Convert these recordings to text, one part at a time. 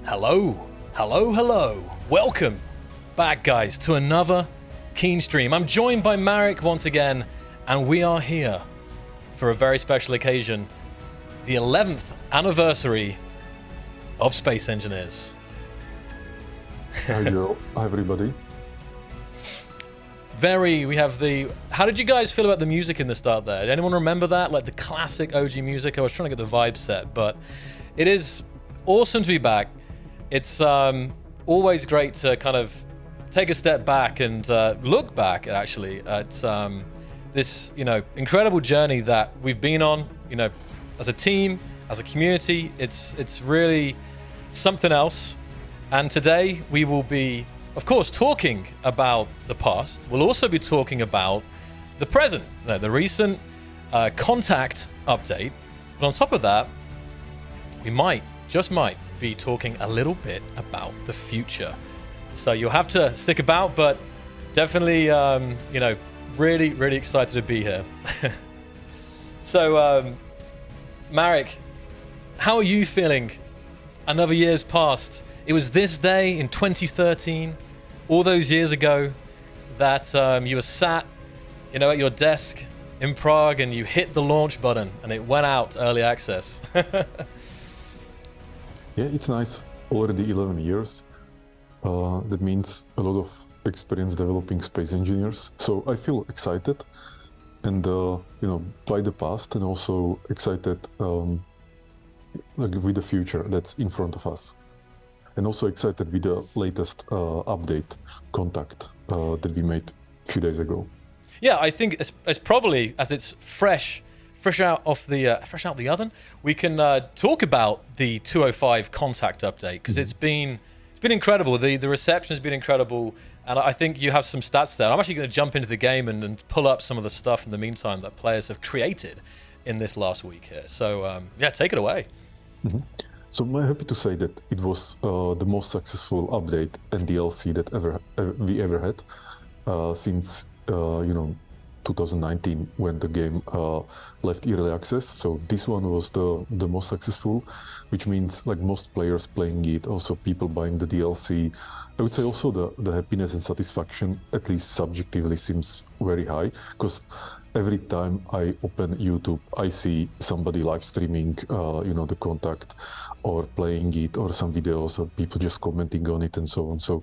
Hello, hello, hello. Welcome back, guys, to another Keen stream. I'm joined by Marek once again, and we are here for a very special occasion, the 11th anniversary of Space Engineers. Hi, everybody. We have the... How did you guys feel about the music in the start there? Did anyone remember that? Like the classic OG music? I was trying to get the vibe set, but it is awesome to be back. It's always great to kind of take a step back and look back actually at this, incredible journey that we've been on, as a team, as a community. It's really something else. And today we will be, of course, talking about the past. We'll also be talking about the present, the recent contact update. But on top of that, we just might be talking a little bit about the future. So you'll have to stick about, but definitely, really, really excited to be here. So, Marek, how are you feeling? Another year's passed. It was this day in 2013, all those years ago, that you were sat, at your desk in Prague, and you hit the launch button, and it went out early access. Yeah, it's nice. Already 11 years. That means a lot of experience developing space engineers. So I feel excited, and by the past, and also excited with the future that's in front of us, and also excited with the latest update contact that we made a few days ago. Yeah, I think it's probably, as it's fresh out the oven, we can talk about the 205 contact update, because it's been incredible. The reception has been incredible, and I think you have some stats there. I'm actually going to jump into the game and pull up some of the stuff in the meantime that players have created in this last week here. So take it away. Mm-hmm. So I'm happy to say that it was the most successful update and DLC that we ever had since 2019, when the game left early access. So this one was the most successful, which means like most players playing it, also people buying the DLC. I would say also the happiness and satisfaction, at least subjectively, seems very high, because every time I open YouTube, I see somebody live streaming, the contact, or playing it, or some videos, or people just commenting on it and so on. So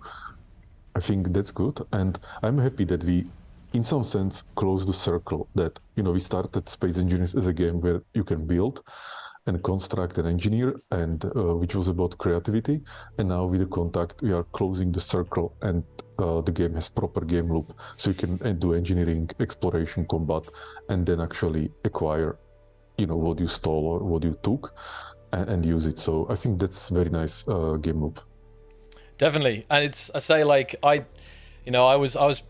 I think that's good, and I'm happy that we, in some sense, close the circle, that we started Space Engineers as a game where you can build and construct and engineer, and which was about creativity, and now with the contact we are closing the circle, and the game has proper game loop, so you can do engineering, exploration, combat, and then actually acquire what you stole or what you took, and use it. So I think that's very nice game loop. Definitely. And I was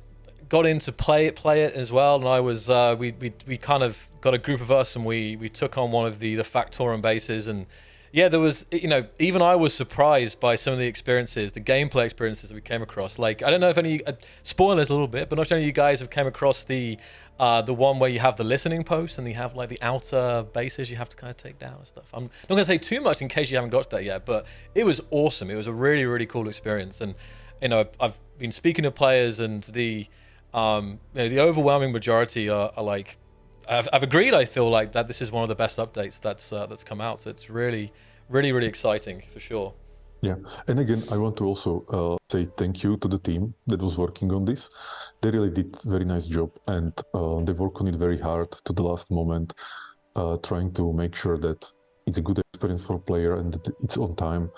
got into play it as well, and I was we kind of got a group of us, and we took on one of the Factorum bases, and there was, even I was surprised by some of the experiences, the gameplay experiences that we came across. Like, I don't know if any spoilers a little bit, but not sure any of you guys have came across the one where you have the listening post, and you have like the outer bases you have to kind of take down and stuff. I'm not going to say too much in case you haven't got to that yet, but it was awesome. It was a really, really cool experience, and I've been speaking to players, and the overwhelming majority are like, I've agreed. I feel like that this is one of the best updates that's come out. So it's really, really, really exciting for sure. Yeah, and again, I want to also say thank you to the team that was working on this. They really did a very nice job, and they work on it very hard to the last moment, trying to make sure that it's a good experience for player and that it's on time.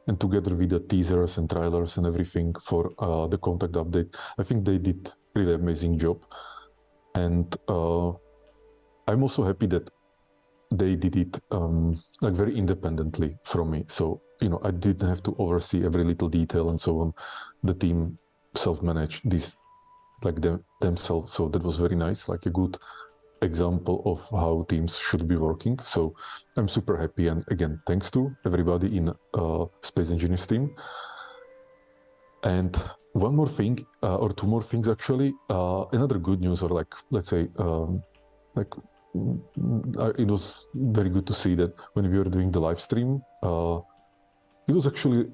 And together with the teasers and trailers and everything for the contact update, I think they did really amazing job. And I'm also happy that they did it very independently from me. So I didn't have to oversee every little detail and so on. The team self-managed this themselves. So that was very nice, like a good example of how teams should be working. So I'm super happy, and again, thanks to everybody in Space Engineers team. And one more thing, or two more things actually. Another good news, or let's say, it was very good to see that when we were doing the live stream, it was actually,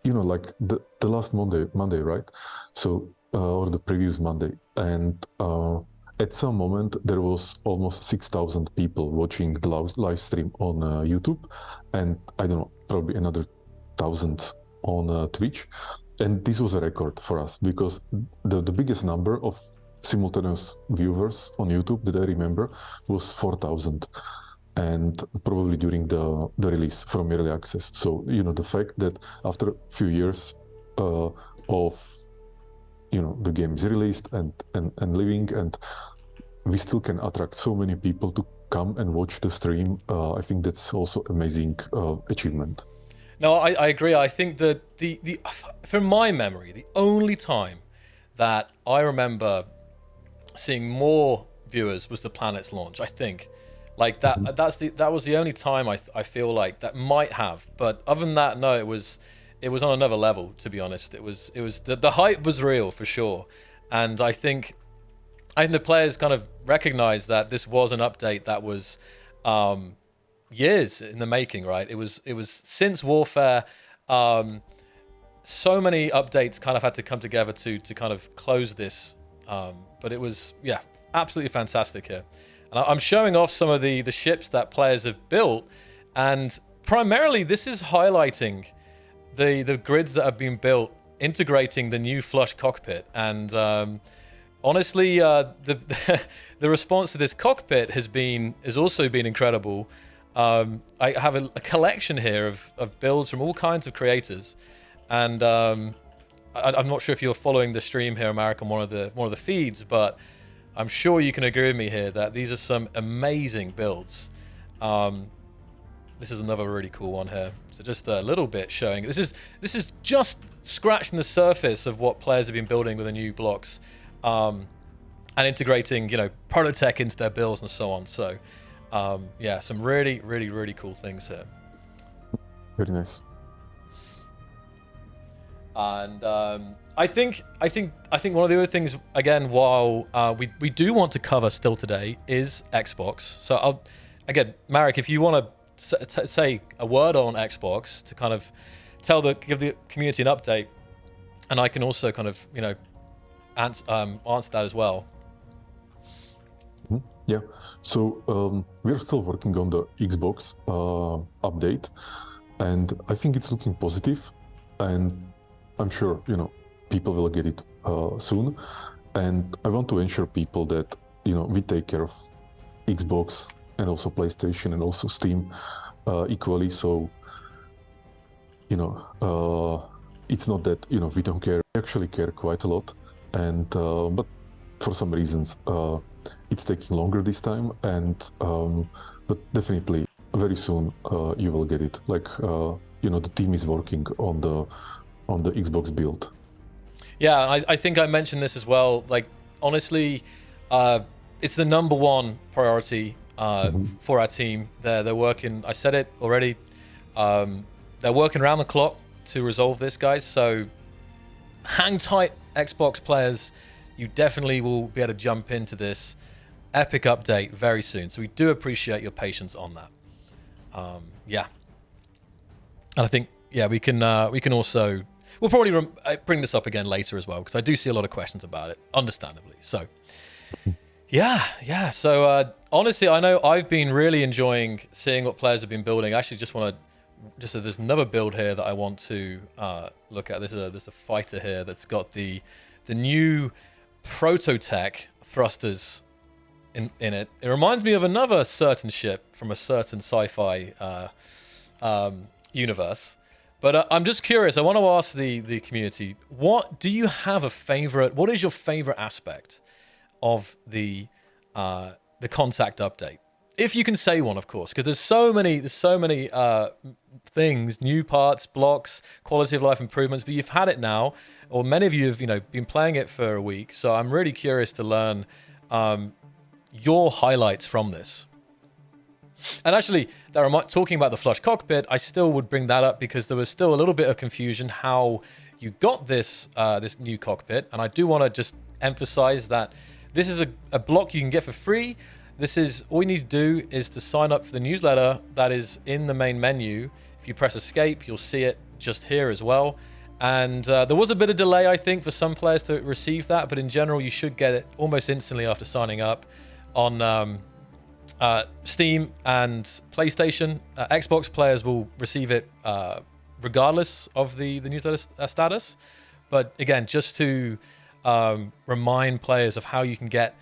like the last Monday, right? So, or the previous Monday. And at some moment, there was almost 6,000 people watching the live stream on YouTube. And I don't know, probably another 1,000 on Twitch. And this was a record for us because the biggest number of simultaneous viewers on YouTube that I remember was 4,000. And probably during the release from early access. So, the fact that after a few years of, the game is released and living, and we still can attract so many people to come and watch the stream, I think that's also amazing achievement. No, I agree. I think that the from my memory, the only time that I remember seeing more viewers was the planet's launch, I think. Like that, that was the only time I feel like that might have. But other than that, no, it was on another level. To be honest, it was the hype was real for sure, and I think the players kind of recognized that this was an update that was years in the making. Right? It was since Warfare. So many updates kind of had to come together to kind of close this. But it was absolutely fantastic here. And I'm showing off some of the ships that players have built, and primarily this is highlighting the grids that have been built, integrating the new flush cockpit. And honestly, the response to this cockpit has also been incredible. I have a collection here of builds from all kinds of creators, and I'm not sure if you're following the stream here, Marek, on one of the feeds, but I'm sure you can agree with me here that these are some amazing builds. This is another really cool one here. So just a little bit showing. This is just scratching the surface of what players have been building with the new blocks, and integrating, prototech into their builds and so on. So some really, really, really cool things here. Very nice. And I think one of the other things, again, while we do want to cover still today, is Xbox. So again, Marek, if you want to say a word on Xbox to kind of give the community an update, and I can also kind of answer that as well. Yeah. So we're still working on the Xbox update, and I think it's looking positive, and I'm sure people will get it soon. And I want to ensure people that we take care of Xbox and also PlayStation and also Steam equally. So it's not that we don't care. We actually care quite a lot, and but for some reasons it's taking longer this time. And but definitely very soon you will get it. Like the team is working on the Xbox build. Yeah, I think I mentioned this as well. Like, honestly, it's the number one priority for our team. They're working, I said it already, they're working around the clock to resolve this, guys. So hang tight, Xbox players. You definitely will be able to jump into this epic update very soon. So we do appreciate your patience on that. And I think, we can also... We'll probably bring this up again later as well, because I do see a lot of questions about it, understandably. So, So, honestly, I know I've been really enjoying seeing what players have been building. I actually just want to... there's another build here that I want to look at. There's a fighter here that's got the new prototech thrusters in it. It reminds me of another certain ship from a certain sci-fi universe. But I'm just curious. I want to ask the community: what do you have a favorite? What is your favorite aspect of the contact update? If you can say one, of course, because there's so many things, new parts, blocks, quality of life improvements. But you've had it now, or many of you have been playing it for a week. So I'm really curious to learn your highlights from this. And actually, talking about the flush cockpit, I still would bring that up because there was still a little bit of confusion how you got this new cockpit. And I do want to just emphasize that this is a block you can get for free. This is all you need to do is to sign up for the newsletter that is in the main menu. If you press escape, you'll see it just here as well. And there was a bit of delay, I think, for some players to receive that, but in general, you should get it almost instantly after signing up on Steam and PlayStation. Xbox players will receive it regardless of the newsletter status. But again, just to remind players of how you can get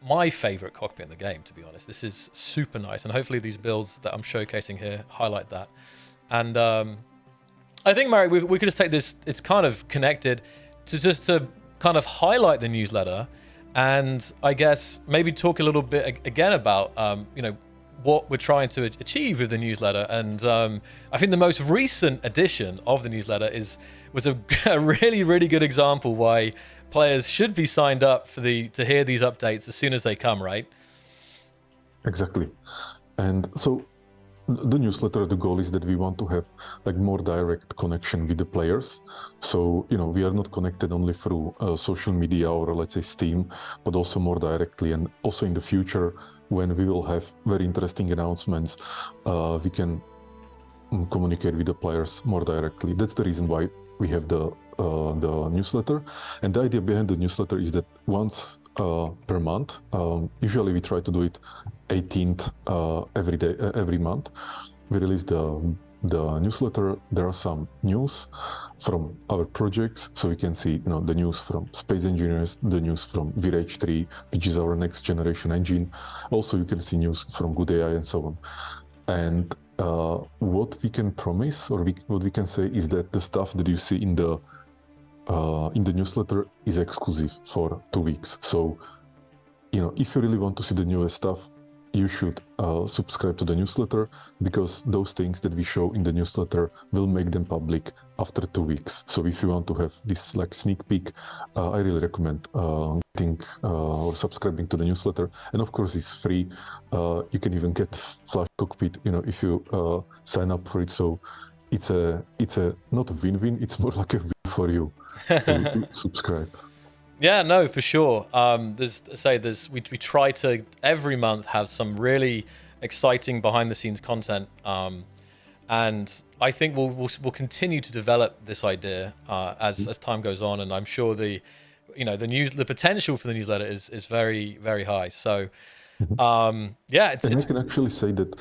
my favorite cockpit in the game, to be honest. This is super nice, and hopefully these builds that I'm showcasing here highlight that. And I think, Marek, we could just take this, it's kind of connected, to kind of highlight the newsletter, and I guess maybe talk a little bit again about, you know, what we're trying to achieve with the newsletter. And I think the most recent edition of the newsletter was a really, really good example why players should be signed up for to hear these updates as soon as they come, right? Exactly. And so the newsletter, the goal is that we want to have like more direct connection with the players. So, you know, we are not connected only through social media or let's say Steam, but also more directly. And also in the future, when we will have very interesting announcements, we can communicate with the players more directly. That's the reason why we have the newsletter. And the idea behind the newsletter is that once per month, usually we try to do it 18th every month, we release the newsletter. There are some news from our projects, so we can see, you know, the news from Space Engineers, the news from Vrage 3, which is our next generation engine. Also, you can see news from Good AI and so on. And what we can promise, or what we can say, is that the stuff that you see in the newsletter is exclusive for 2 weeks. So, you know, if you really want to see the newest stuff, you should subscribe to the newsletter, because those things that we show in the newsletter will make them public after 2 weeks. So if you want to have this like sneak peek, I really recommend getting or subscribing to the newsletter. And of course, it's free. You can even get Flash Cockpit, you know, if you sign up for it. So it's a not a win-win. It's more like a win for you to subscribe. Yeah, no, for sure. We try to every month have some really exciting behind the scenes content, and I think we'll continue to develop this idea as time goes on. And I'm sure the potential for the newsletter is very, very high. So yeah, it's I can actually say that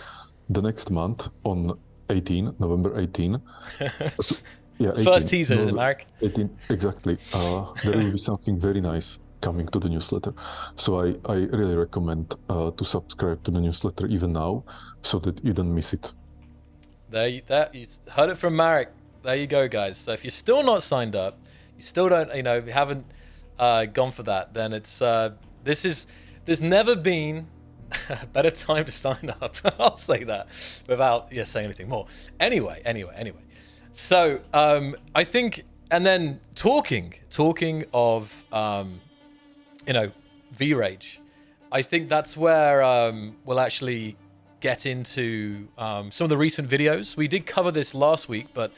the next month on November 18. So, yeah, 18, first teaser, is it, Marek? 18, exactly. There will be something very nice coming to the newsletter. So I really recommend to subscribe to the newsletter even now, so that you don't miss it. You heard it from Marek. There you go, guys. So if you're still not signed up, you still don't, you haven't gone for that, then it's there's never been a better time to sign up. I'll say that without saying anything more. Anyway. So I think, and then talking of Vrage, I think that's where we'll actually get into some of the recent videos. We did cover this last week, but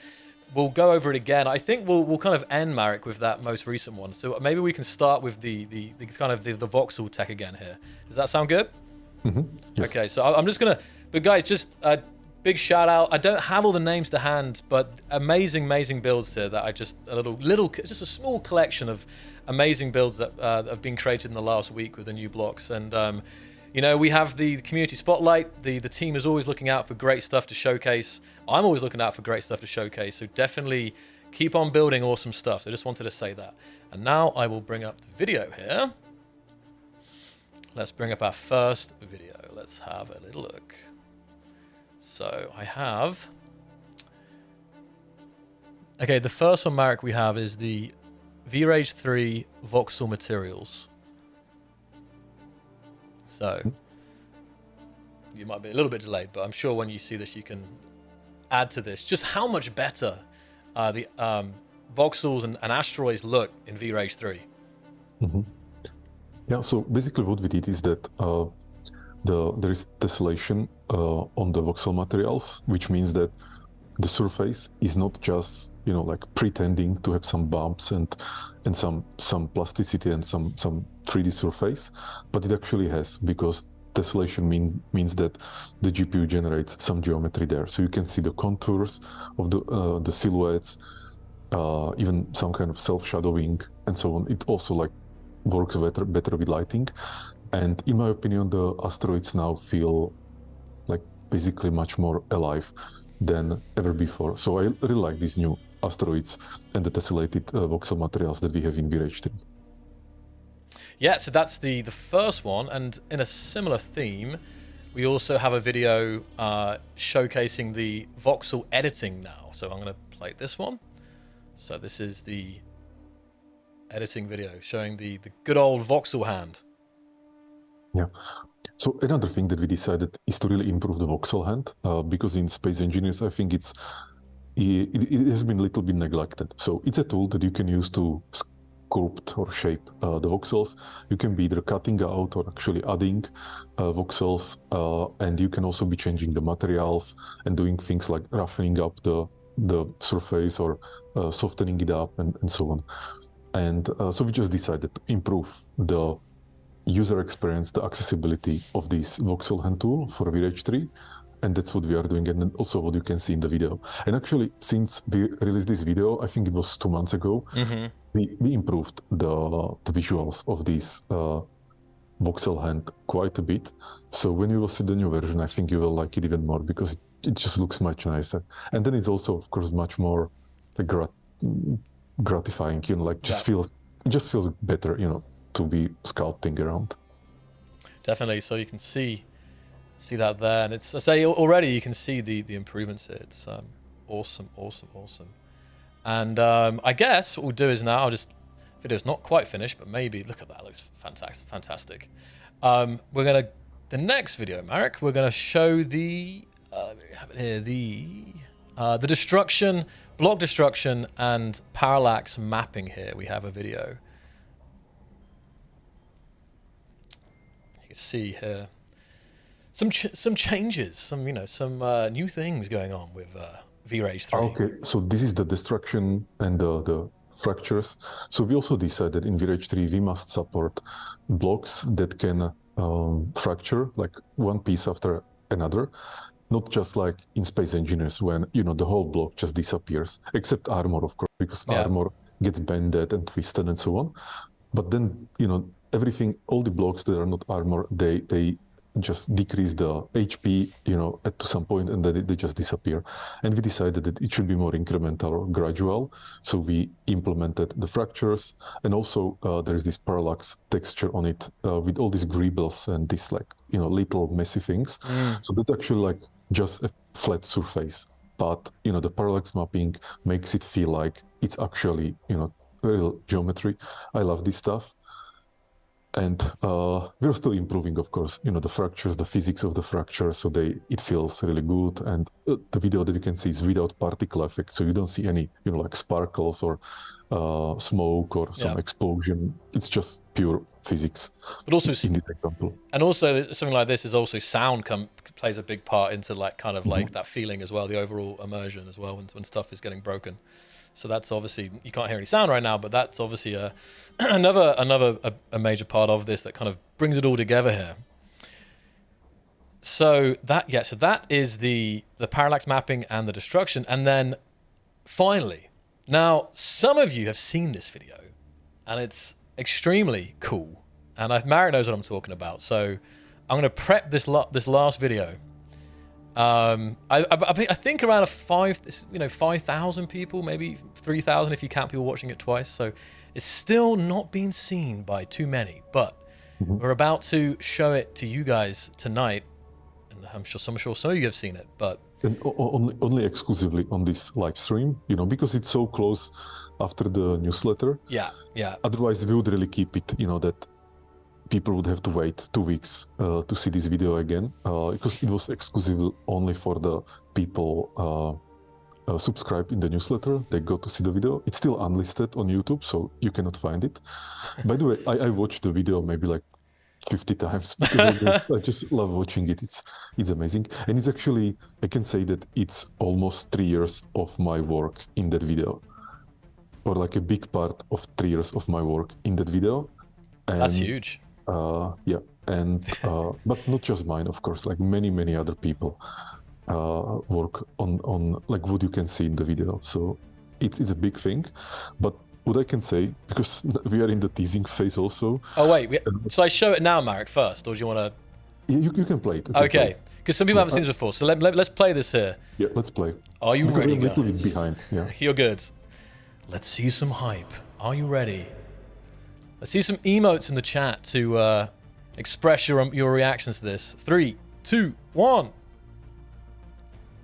we'll go over it again. I think we'll kind of end, Marek, with that most recent one. So maybe we can start with the kind of the voxel tech again here. Does that sound good? Mm-hmm. Yes. Okay, so I'm just gonna, but guys, just big shout out. I don't have all the names to hand, but amazing builds here that I just just a small collection of amazing builds that have been created in the last week with the new blocks. And we have the community spotlight. The team is always looking out for great stuff to showcase. I'm always looking out for great stuff to showcase. So definitely keep on building awesome stuff. So I just wanted to say that. And now I will bring up the video here. Let's bring up our first video. Let's have a little look. So I have, okay, the first one, Marek, we have is the Vrage 3 voxel materials. So you might be a little bit delayed, but I'm sure when you see this, you can add to this just how much better the voxels and asteroids look in Vrage 3. Mm-hmm. Yeah, so basically what we did is that there is tessellation on the voxel materials, which means that the surface is not just like pretending to have some bumps and some plasticity and some 3D surface, but it actually has, because tessellation means that the GPU generates some geometry there, so you can see the contours of the silhouettes, even some kind of self-shadowing and so on. It also like works better with lighting, and in my opinion, the asteroids now feel like basically much more alive than ever before. So I really like these new asteroids and the tessellated voxel materials that we have in Vrage 3. Yeah, so that's the first one, and in a similar theme, we also have a video showcasing the voxel editing now. So I'm going to play this one. So this is the editing video showing the good old voxel hand. Yeah. So another thing that we decided is to really improve the voxel hand, because in Space Engineers, I think it has been a little bit neglected. So it's a tool that you can use to sculpt or shape the voxels. You can be either cutting out or actually adding voxels, and you can also be changing the materials and doing things like roughening up the surface or softening it up and so on. And so we just decided to improve the user experience, the accessibility of this voxel hand tool for Vrage 3. And that's what we are doing, and then also what you can see in the video. And actually, since we released this video, I think it was 2 months ago, we improved the visuals of this voxel hand quite a bit. So when you will see the new version, I think you will like it even more, because it just looks much nicer. And then it's also, of course, much more like, gratifying, you know, like it just feels better, you know, to be sculpting around. Definitely. So you can see that there, and it's, I say already you can see the improvements here. It's awesome. And I guess what we'll do is now I'll just, video's not quite finished, but maybe look at that, it looks fantastic. We're gonna, the next video, Marek, we're gonna show the we have it here, the destruction, block destruction, and parallax mapping. Here we have a video. You can see here some changes, some new things going on with Vrage 3. Okay, so this is the destruction and the fractures. So we also decided in Vrage 3 we must support blocks that can fracture like one piece after another, not just like in Space Engineers when, you know, the whole block just disappears, except armor, of course, because armor gets bended and twisted and so on. But then, you know, everything, all the blocks that are not armor, they just decrease the HP, you know, to some point, and then they just disappear. And we decided that it should be more incremental or gradual. So we implemented the fractures, and also there is this parallax texture on it with all these greebles and these, like, you know, little messy things. So that's actually like just a flat surface. But, you know, the parallax mapping makes it feel like it's actually, you know, real geometry. I love this stuff. And we're still improving, of course, you know, the fractures, the physics of the fracture, so it feels really good. And the video that you can see is without particle effect, so you don't see any, you know, like sparkles or smoke or some explosion. It's just pure physics. But also in this example. And also something like this is also sound plays a big part into like kind of like that feeling as well, the overall immersion as well when stuff is getting broken. So that's obviously, you can't hear any sound right now, but that's obviously another major part of this that kind of brings it all together here. So that is the parallax mapping and the destruction. And then finally, now some of you have seen this video and it's extremely cool. And Marek knows what I'm talking about. So I'm going to prep this last video. I think around 5,000 people, maybe 3,000 if you count people watching it twice. So it's still not being seen by too many, but we're about to show it to you guys tonight, and I'm sure some of you have seen it, but and only exclusively on this live stream, you know, because it's so close after the newsletter. Yeah. Otherwise, we would really keep it, you know, that people would have to wait 2 weeks to see this video again, because it was exclusive only for the people subscribed in the newsletter. They got to see the video. It's still unlisted on YouTube, so you cannot find it. By the way, I watched the video maybe like 50 times because I just love watching it. It's amazing. And it's actually, I can say that it's almost 3 years of my work in that video, or like a big part of 3 years of my work in that video. And that's huge. Yeah, and but not just mine, of course. Like many other people work on like what you can see in the video. So it's a big thing. But what I can say, because we are in the teasing phase also. Oh wait, so I show it now, Marek, first, or do you want to? You can play it. Okay, because some people haven't seen this before. So let's play this here. Yeah, let's play. Are you ready, I'm a little bit guys? behind. Yeah. You're good. Let's see some hype. Are you ready? Let's see some emotes in the chat to express your reactions to this. 3, 2, 1.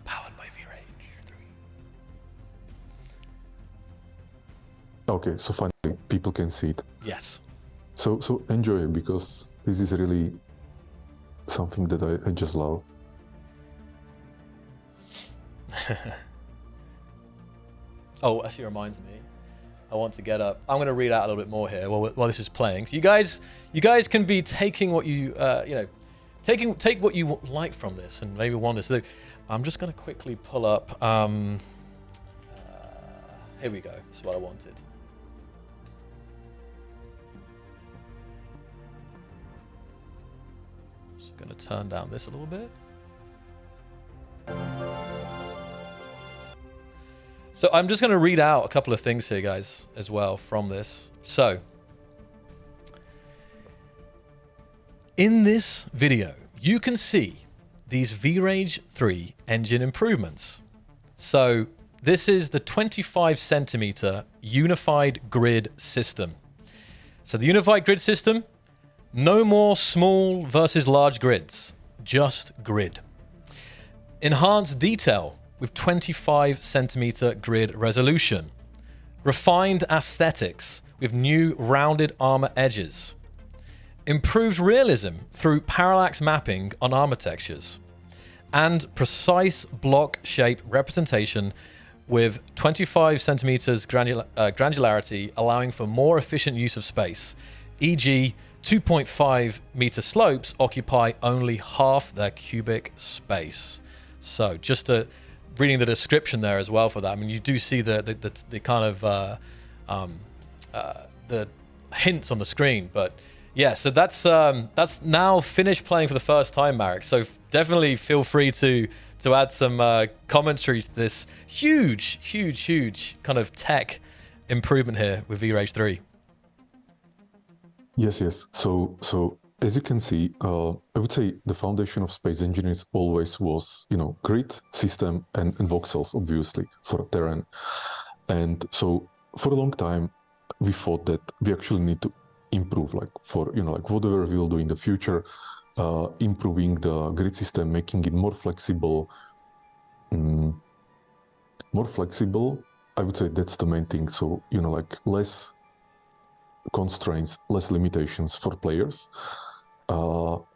Powered by Vrage 3. Okay, so finally people can see it. Yes. So enjoy it, because this is really something that I just love. Oh, actually reminds me. I want to get up. I'm going to read out a little bit more here while this is playing. So you guys can be taking what you take what you like from this and maybe want to. So I'm just going to quickly pull up. Here we go. This is what I wanted. Just going to turn down this a little bit. So I'm just going to read out a couple of things here, guys, as well from this. So in this video, you can see these Vrage 3 engine improvements. So this is the 25 centimeter unified grid system. So the unified grid system, no more small versus large grids, just grid. Enhanced detail with 25 centimeter grid resolution. Refined aesthetics with new rounded armor edges. Improved realism through parallax mapping on armor textures. And precise block shape representation with 25 centimeters granularity, allowing for more efficient use of space. E.g., 2.5 meter slopes occupy only half their cubic space. So just reading the description there as well for that. I mean, you do see the kind of the hints on the screen, but yeah. So that's now finished playing for the first time, Marek. So definitely feel free to add some commentary to this huge kind of tech improvement here with Vrage 3. Yes. So as you can see, I would say the foundation of space engineers always was, grid, system, and voxels, obviously, for terrain. And so for a long time, we thought that we actually need to improve, like whatever we will do in the future, improving the grid system, making it more flexible. More flexible, I would say that's the main thing. So, less constraints, less limitations for players.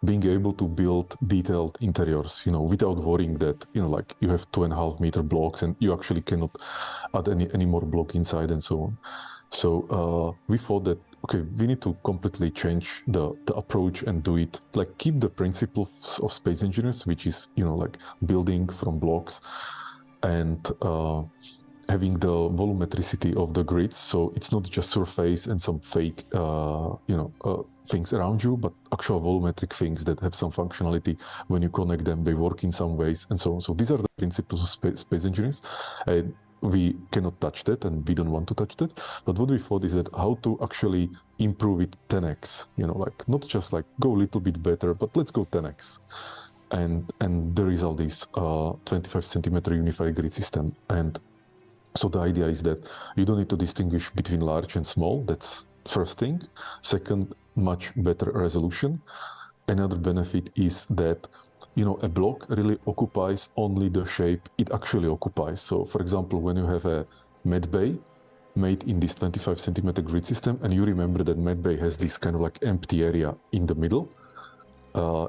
Being able to build detailed interiors, without worrying that, you have 2.5 meter blocks and you actually cannot add any more block inside and so on. So we thought that, okay, we need to completely change the approach and do it, like keep the principles of space engineers, which is, building from blocks and having the volumetricity of the grids, so it's not just surface and some fake, things around you, but actual volumetric things that have some functionality. When you connect them, they work in some ways, and so on. So these are the principles of space engineers. We cannot touch that, and we don't want to touch that. But what we thought is that how to actually improve it 10x. Not just go a little bit better, but let's go 10x. And the result is 25 centimeter unified grid system. And so the idea is that you don't need to distinguish between large and small. That's first thing. Second, much better resolution. Another benefit is that, a block really occupies only the shape it actually occupies. So for example, when you have a med bay made in this 25 centimeter grid system, and you remember that med bay has this kind of empty area in the middle,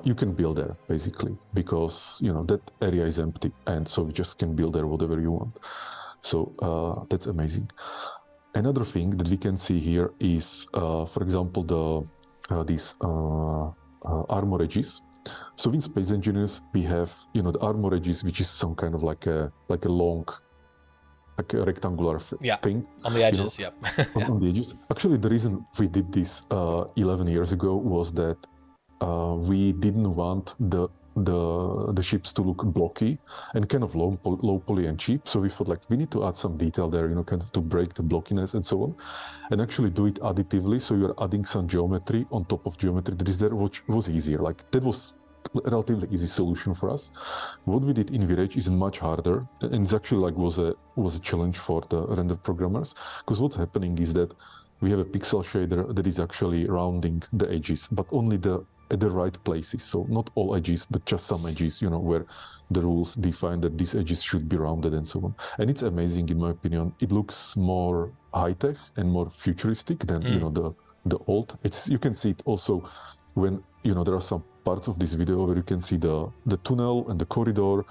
you can build there basically, because, that area is empty. And so you just can build there whatever you want. So that's amazing. Another thing that we can see here is, for example, these armor edges. So in space engineers, we have, the armor edges, which is some kind of like a long like a rectangular Yeah, thing. on the edges, yep. On the edges. Actually, the reason we did this 11 years ago was that we didn't want the ships to look blocky and kind of low poly and cheap. So we thought like we need to add some detail there, kind of to break the blockiness and so on, and actually do it additively. So you're adding some geometry on top of geometry that is there, which was easier. Like that was a relatively easy solution for us. What we did in Vrage is much harder, and it's actually like was a challenge for the render programmers, because what's happening is that we have a pixel shader that is actually rounding the edges, but only at the right places. So not all edges, but just some edges, where the rules define that these edges should be rounded and so on. And it's amazing, in my opinion. It looks more high-tech and more futuristic than, the old. You can see it also when, there are some parts of this video where you can see the tunnel and the corridor.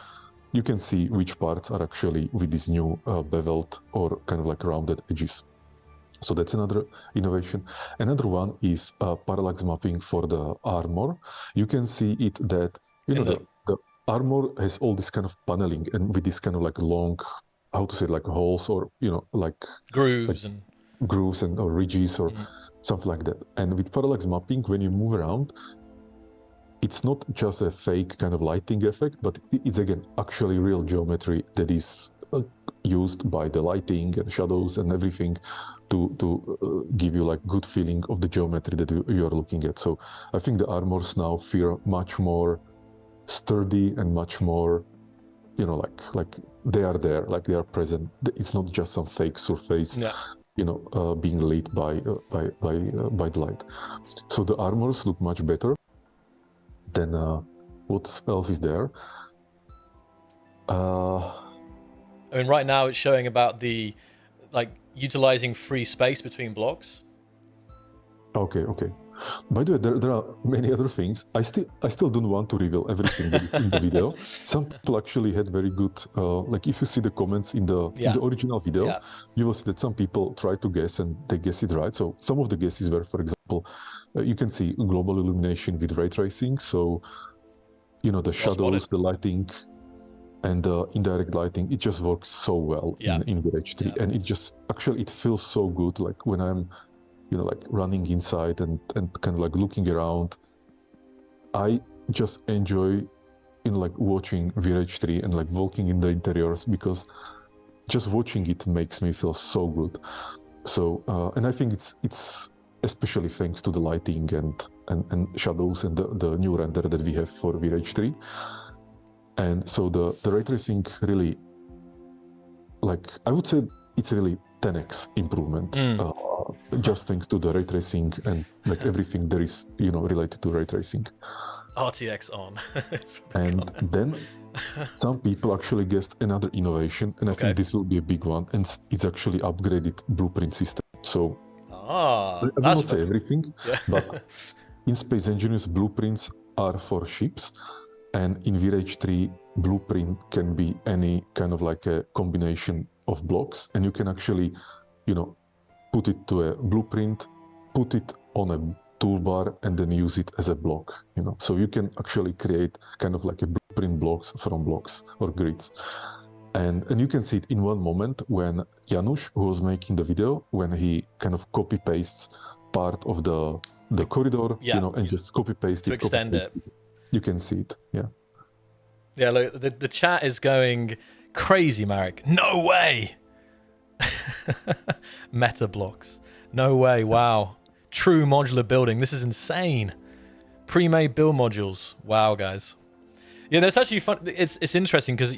You can see which parts are actually with these new beveled or kind of like rounded edges. So that's another innovation. Another one is parallax mapping for the armor. You can see it that the armor has all this kind of paneling and with this kind of like long, how to say, like holes or like grooves or ridges or something like that. And with parallax mapping, when you move around, it's not just a fake kind of lighting effect, but it's again actually real geometry that is used by the lighting and shadows and everything to give you like good feeling of the geometry that you are looking at. So I think the armors now feel much more sturdy and much more, like they are there, like they are present. It's not just some fake surface, being lit by the light. So the armors look much better. Then what else is there? I mean, right now it's showing about the utilizing free space between blocks. Okay. By the way, there are many other things. I still don't want to reveal everything that is in the video. Some people actually had very good, like if you see the comments in the original video, you will see that some people try to guess and they guess it right. So some of the guesses were, for example, you can see global illumination with ray tracing. So, the shadows, the lighting, and the indirect lighting, it just works so well in Vrage 3. And it feels so good, like when I'm, like running inside and kind of like looking around. I just enjoy watching Vrage 3 and like walking in the interiors, because just watching it makes me feel so good. So, and I think it's especially thanks to the lighting and shadows and the new render that we have for Vrage 3. And so the ray tracing really, like I would say it's really 10x improvement, just thanks to the ray tracing and like everything there is, related to ray tracing. RTX on. And then some people actually guessed another innovation, and I think this will be a big one, and it's actually upgraded blueprint system. So I will not say everything, but in Space Engineers, blueprints are for ships. And in Vrage 3, blueprint can be any kind of like a combination of blocks. And you can actually, put it to a blueprint, put it on a toolbar, and then use it as a block, So you can actually create kind of like a blueprint blocks from blocks or grids. And you can see it in one moment when Janusz, who was making the video, when he kind of copy-pastes part of the corridor, and just copy-paste it. To extend it. You can see it, Yeah, look, the chat is going crazy, Marek. No way! Meta blocks. No way, wow. True modular building. This is insane. Pre-made build modules. Wow, guys. Yeah, that's actually fun. It's interesting because,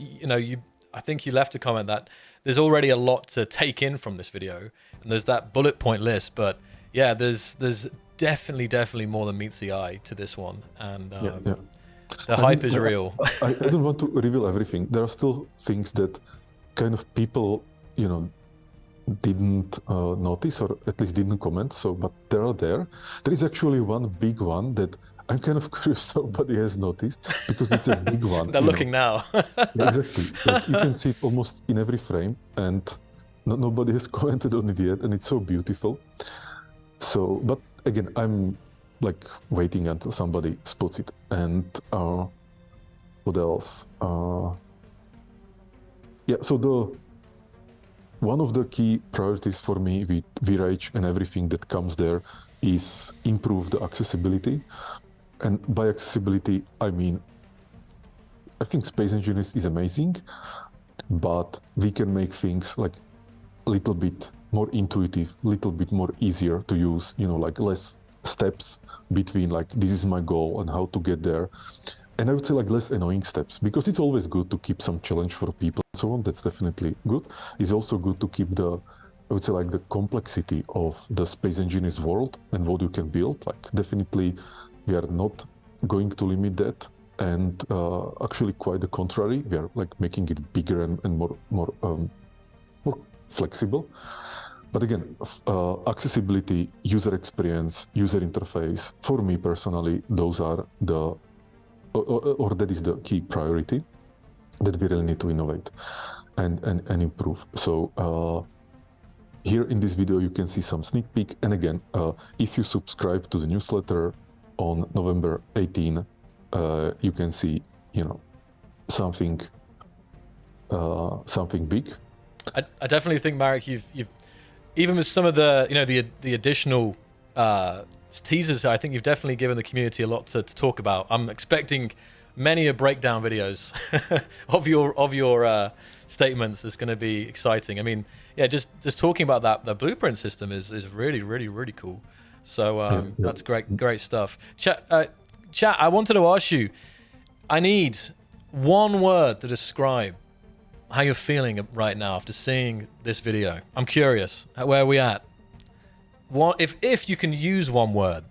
I think you left a comment that there's already a lot to take in from this video. And there's that bullet point list. But yeah, there's definitely more than meets the eye to this one. And the hype is real. I don't want to reveal everything. There are still things that kind of people, didn't notice or at least didn't comment. So, but they are there. There is actually one big one that I'm kind of curious nobody has noticed, because it's a big one. They're looking now. Exactly. Like you can see it almost in every frame, and nobody has commented on it yet, and it's so beautiful. So, but again, I'm like waiting until somebody spots it. And what else? So one of the key priorities for me with Vrage and everything that comes there is improve the accessibility. And by accessibility, I mean, I think Space Engineers is amazing, but we can make things like a little bit more intuitive, little bit more easier to use, you know, like less steps between like, this is my goal and how to get there. And I would say like less annoying steps, because it's always good to keep some challenge for people and so on. That's definitely good. It's also good to keep the, I would say like the complexity of the Space Engineers world and what you can build. Like definitely we are not going to limit that. And actually quite the contrary, we are like making it bigger and more flexible. But again, accessibility, user experience, user interface, for me personally, those are the, or that is the key priority that we really need to innovate and improve. So here in this video, you can see some sneak peek. And again, if you subscribe to the newsletter on November 18, you can see, you know, something big. I definitely think, Marek, you've even with some of the, you know, the additional teasers, I think you've definitely given the community a lot to talk about. I'm expecting many a breakdown videos of your statements. It's going to be exciting. I mean, yeah, just talking about that, the blueprint system is really cool. So that's great stuff. Chat, I wanted to ask you, I need one word to describe how you're feeling right now after seeing this video. I'm curious, where are we at? What, if you can use one word.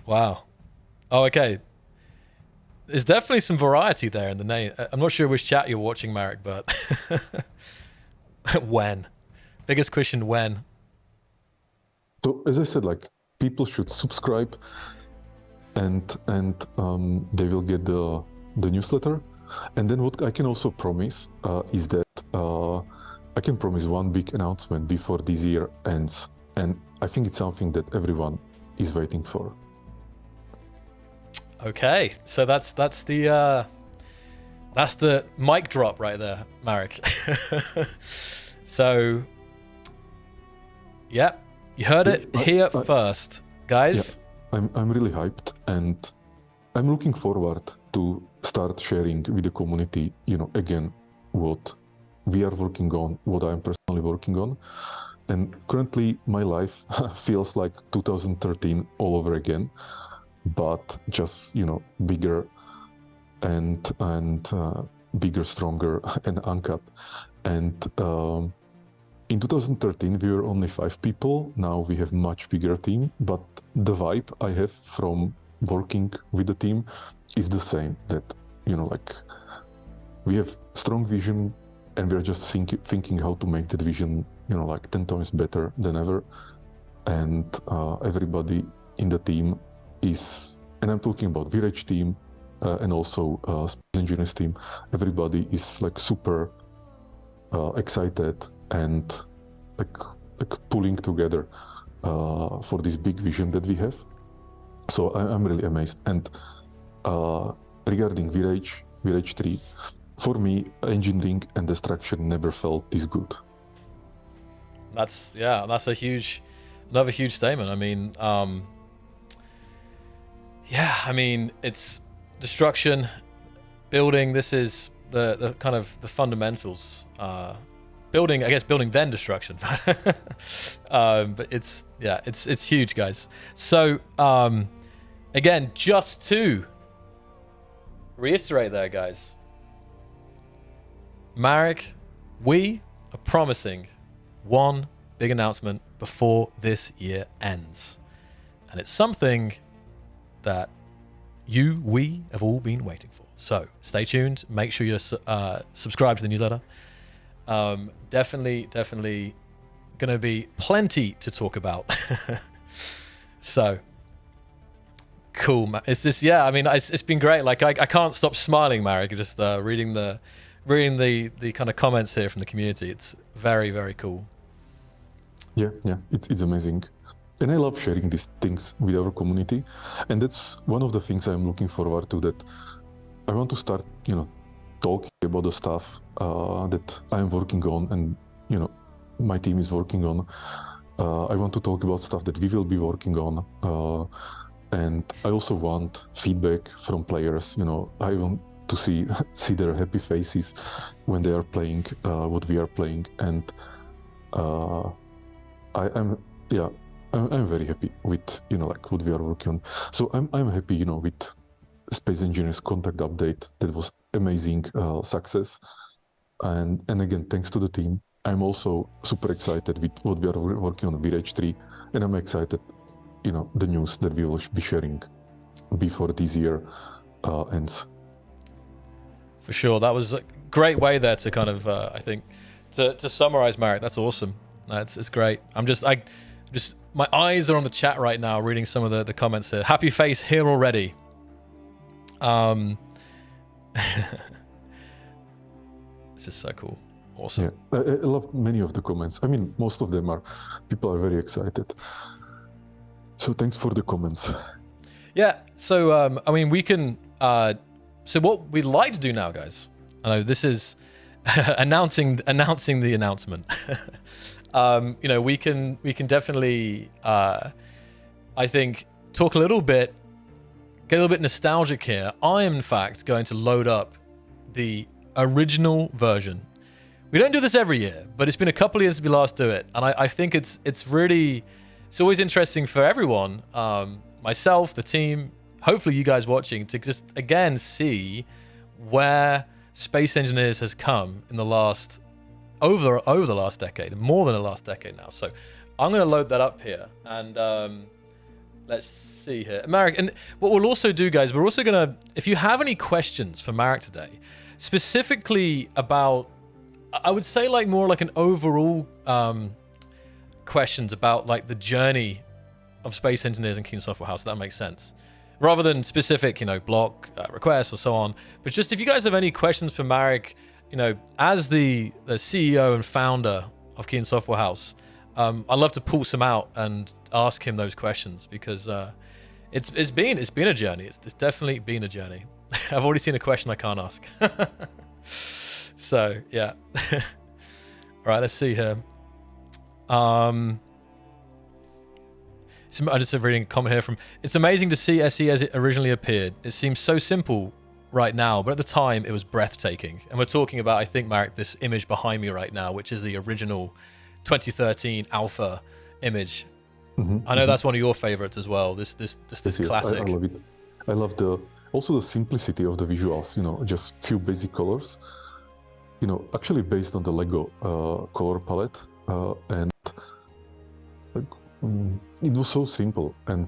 Wow. Oh, okay. There's definitely some variety there in the name. I'm not sure which chat you're watching, Marek, but when? Biggest question, when? So as I said, like people should subscribe and they will get the newsletter. And then what I can also promise is that I can promise one big announcement before this year ends. And I think it's something that everyone is waiting for. Okay, so that's the mic drop right there, Marek. So, yeah, you heard it here first, guys. Yeah, I'm really hyped, and I'm looking forward to start sharing with the community, you know, again, what we are working on, what I'm personally working on. And currently my life feels like 2013 all over again, but just, you know, bigger and bigger, stronger and uncut. And in 2013 we were only 5 people. Now we have much bigger team, but the vibe I have from working with the team is the same, that, you know, like we have strong vision and we're just thinking how to make that vision, you know, like 10 times better than ever. And everybody in the team is, and I'm talking about Vrage team and also Space Engineers team, everybody is like super excited and like pulling together for this big vision that we have. So I'm really amazed. And regarding Vrage 3, for me, engineering and destruction never felt this good. That's another huge statement. I mean, yeah, I mean, it's destruction, building. This is the kind of the fundamentals. Building, I guess, building then destruction. But it's huge, guys. So again, just to reiterate there, guys, Marek, we are promising one big announcement before this year ends. And it's something that we have all been waiting for. So stay tuned. Make sure you're subscribed to the newsletter. Definitely going to be plenty to talk about. So cool. It's this, yeah, I mean, it's been great. Like I can't stop smiling, Marek, just reading the kind of comments here from the community. It's very, very cool. Yeah, it's amazing. and I love sharing these things with our community, and that's one of the things I'm looking forward to. That I want to start, talking about the stuff that I'm working on, and my team is working on. I want to talk about stuff that we will be working on, and I also want feedback from players. I want to see their happy faces when they are playing what we are playing, and I'm very happy with like what we are working on. So I'm happy with Space Engineers Contact update. That was amazing success, and again, thanks to the team. I'm also super excited with what we are working on Vrage 3, and I'm excited the news that we will be sharing before this year ends. For sure, that was a great way there to kind of I think to summarize, Marek. That's awesome. It's great. My eyes are on the chat right now, reading some of the comments here. Happy face here already. This is so cool. Awesome. Yeah, I love many of the comments. I mean, most of them people are very excited. So thanks for the comments. Yeah. So I mean, we can. So what we'd like to do now, guys. I know this is announcing the announcement. We can definitely, I think, talk a little bit, get a little bit nostalgic here. I am in fact going to load up the original version. We don't do this every year, but it's been a couple of years since we last do it, and I think it's always interesting for everyone, myself, the team, hopefully you guys watching, to just again see where Space Engineers has come in the last over the last decade, more than the last decade now. So I'm going to load that up here, and let's see here, Marek. And what we'll also do, guys, we're also going to, if you have any questions for Marek today, specifically about, I would say like more like an overall questions about like the journey of Space Engineers and Keen Software House, if that makes sense, rather than specific, block requests or so on. But just if you guys have any questions for Marek, as the CEO and founder of Keen Software House, I'd love to pull some out and ask him those questions, because it's been a journey. It's definitely been a journey. I've already seen a question I can't ask. So yeah. All right, let's see here. I'm just reading a comment here from, it's amazing to see SE as it originally appeared. It seems so simple right now, but at the time it was breathtaking. And we're talking about, I think, Marek, this image behind me right now, which is the original 2013 alpha image. I know that's one of your favorites as well. This classic. I love it. I love also the simplicity of the visuals. Just few basic colors. Actually based on the Lego color palette, and it was so simple, and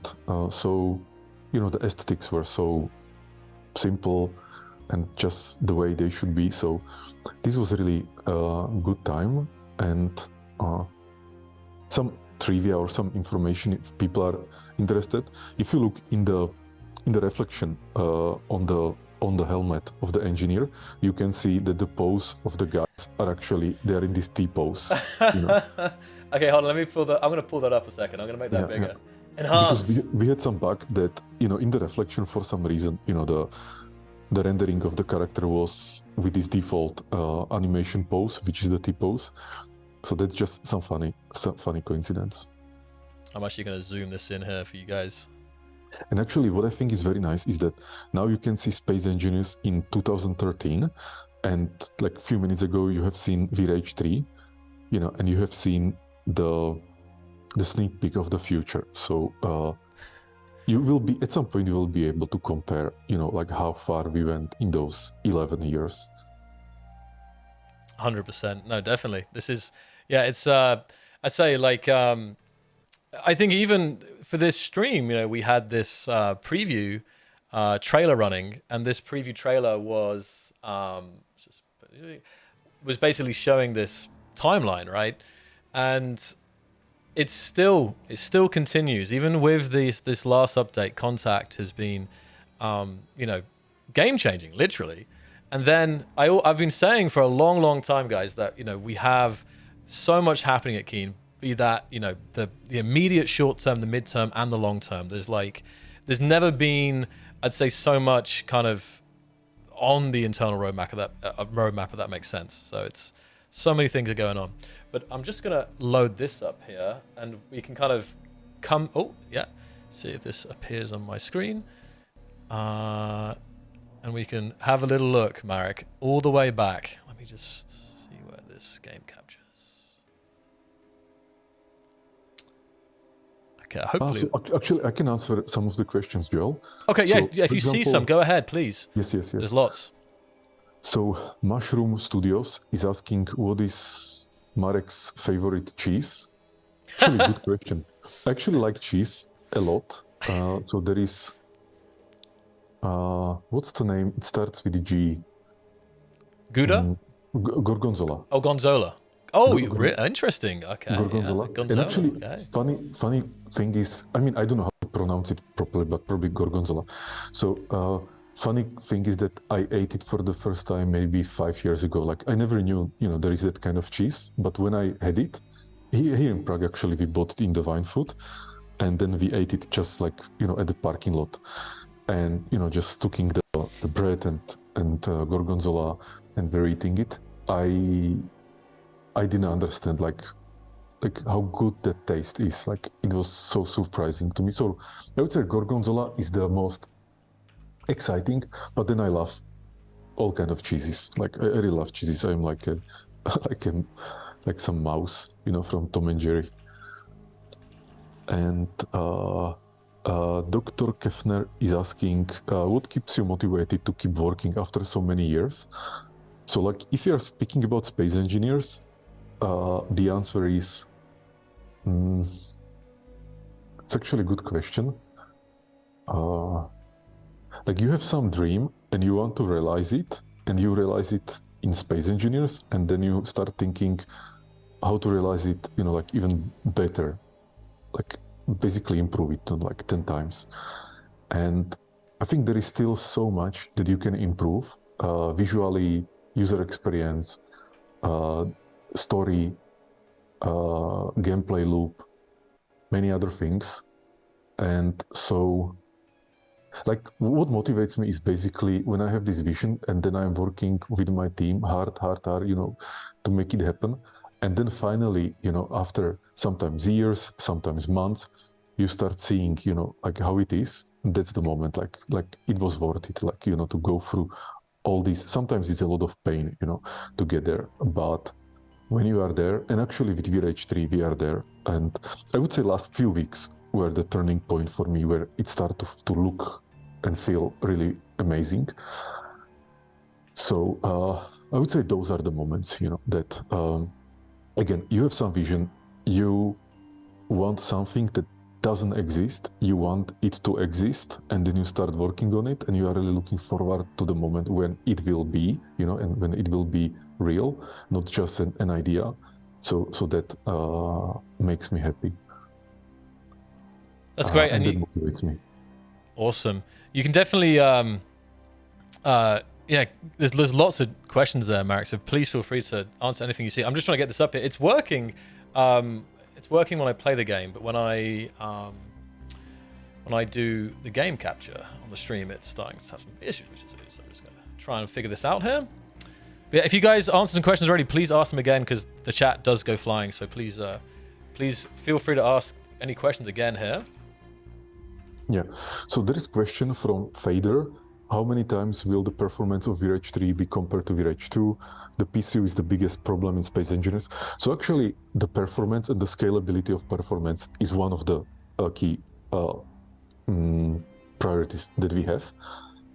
so the aesthetics were so simple and just the way they should be. So this was really a good time, and some trivia or some information if people are interested. If you look in the reflection on the helmet of the engineer, you can see that the pose of the guys are actually, they are in this T pose. Okay, hold on, I'm going to pull that up a second. I'm going to make that bigger. Enhance. Because we had some bug that, in the reflection, for some reason, the rendering of the character was with this default animation pose, which is the T pose. So that's just some funny coincidence. I'm actually going to zoom this in here for you guys. And actually, what I think is very nice is that now you can see Space Engineers in 2013, and like a few minutes ago, you have seen Vrage 3, and you have seen the sneak peek of the future. So you will be, at some point, you will be able to compare, like how far we went in those 11 years. 100%. No, definitely. This is, it's, I say, like, I think even for this stream, we had this preview trailer running, and this preview trailer was basically showing this timeline, right? And it still continues even with this last update. Contact has been, game changing, literally. And then I've been saying for a long time, guys, that we have so much happening at Keen. be that, you know, the immediate short term, the midterm, and the long term. There's never been, I'd say, so much kind of on the internal roadmap if that makes sense. So it's so many things are going on. But I'm just gonna load this up here, and we can kind of come. Oh yeah, see if this appears on my screen, and we can have a little look, Marek, all the way back. Let me just see where this game captures. Okay, hopefully. So actually, I can answer some of the questions, Joel. Okay, yeah, So, if you see some, go ahead, please. Yes. There's lots. So Mushroom Studios is asking, what is Marek's favorite cheese? Actually, good question. I actually like cheese a lot. So there is, what's the name? It starts with a G. Gouda? Gorgonzola. Oh, Gonzola. Oh, interesting. Okay. Gorgonzola. Yeah, And actually, okay. funny thing is, I mean, I don't know how to pronounce it properly, but probably Gorgonzola. So funny thing is that I ate it for the first time maybe 5 years ago. Like I never knew, you know, there is that kind of cheese. But when I had it, here in Prague, actually, we bought it in the Wine Food, and then we ate it just like, you know, at the parking lot, and you know, just cooking the bread and Gorgonzola, and we're eating it. I didn't understand like how good that taste is. Like it was so surprising to me. So I would say Gorgonzola is the most exciting, but then I love all kind of cheeses. Like I really love cheeses. I'm like like some mouse, you know, from Tom and Jerry. And Dr. Kefner is asking, what keeps you motivated to keep working after so many years? So like if you're speaking about space engineers, the answer is, it's actually a good question. Like you have some dream and you want to realize it, and you realize it in space engineers, and then you start thinking how to realize it, you know, like even better, like basically improve it to like 10 times. And I think there is still so much that you can improve, visually, user experience, story, gameplay loop, many other things. And so like what motivates me is basically when I have this vision and then I'm working with my team hard, you know, to make it happen. And then finally, you know, after sometimes years, sometimes months, you start seeing, you know, like how it is. And that's the moment, like it was worth it, like, you know, to go through all these. Sometimes it's a lot of pain, you know, to get there. But when you are there, and actually with Vrage 3, we are there. And I would say last few weeks were the turning point for me, where it started to look and feel really amazing. So I would say those are the moments, you know, that, again, you have some vision, you want something that doesn't exist, you want it to exist, and then you start working on it, and you are really looking forward to the moment when it will be, you know, and when it will be real, not just an idea. So that makes me happy. That's great, and that motivates me. Awesome. You can definitely, yeah, there's lots of questions there, Marek, so please feel free to answer anything you see. I'm just trying to get this up here. It's working. It's working when I play the game, but when I do the game capture on the stream, it's starting to have some issues, which is good. So I'm just going to try and figure this out here. But yeah, if you guys answered some questions already, please ask them again, because the chat does go flying. So please, please feel free to ask any questions again here. Yeah, so there is a question from Fader. How many times will the performance of Vrage 3 be compared to Vrage 2? The PCU is the biggest problem in space engineers. So actually, the performance and the scalability of performance is one of the key priorities that we have.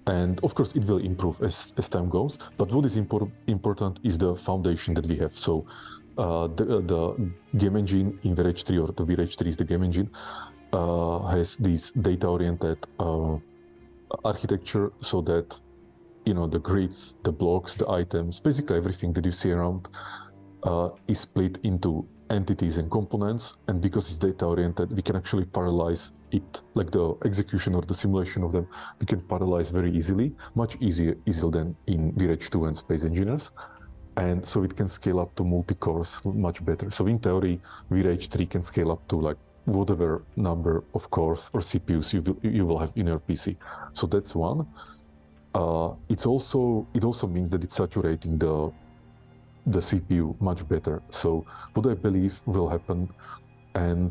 And of course, it will improve as time goes. But what is important is the foundation that we have. So the game engine in Vrage 3, or the Vrage 3 is the game engine, has this data-oriented architecture, so that, you know, the grids, the blocks, the items, basically everything that you see around is split into entities and components. And because it's data-oriented, we can actually parallelize it, like the execution or the simulation of them, we can parallelize very easily, much easier than in Vrage 2 and Space Engineers. and so it can scale up to multi-cores much better. So in theory, Vrage 3 can scale up to like whatever number of cores or CPUs you will have in your PC. So that's one. It also means that it's saturating the CPU much better. So what I believe will happen and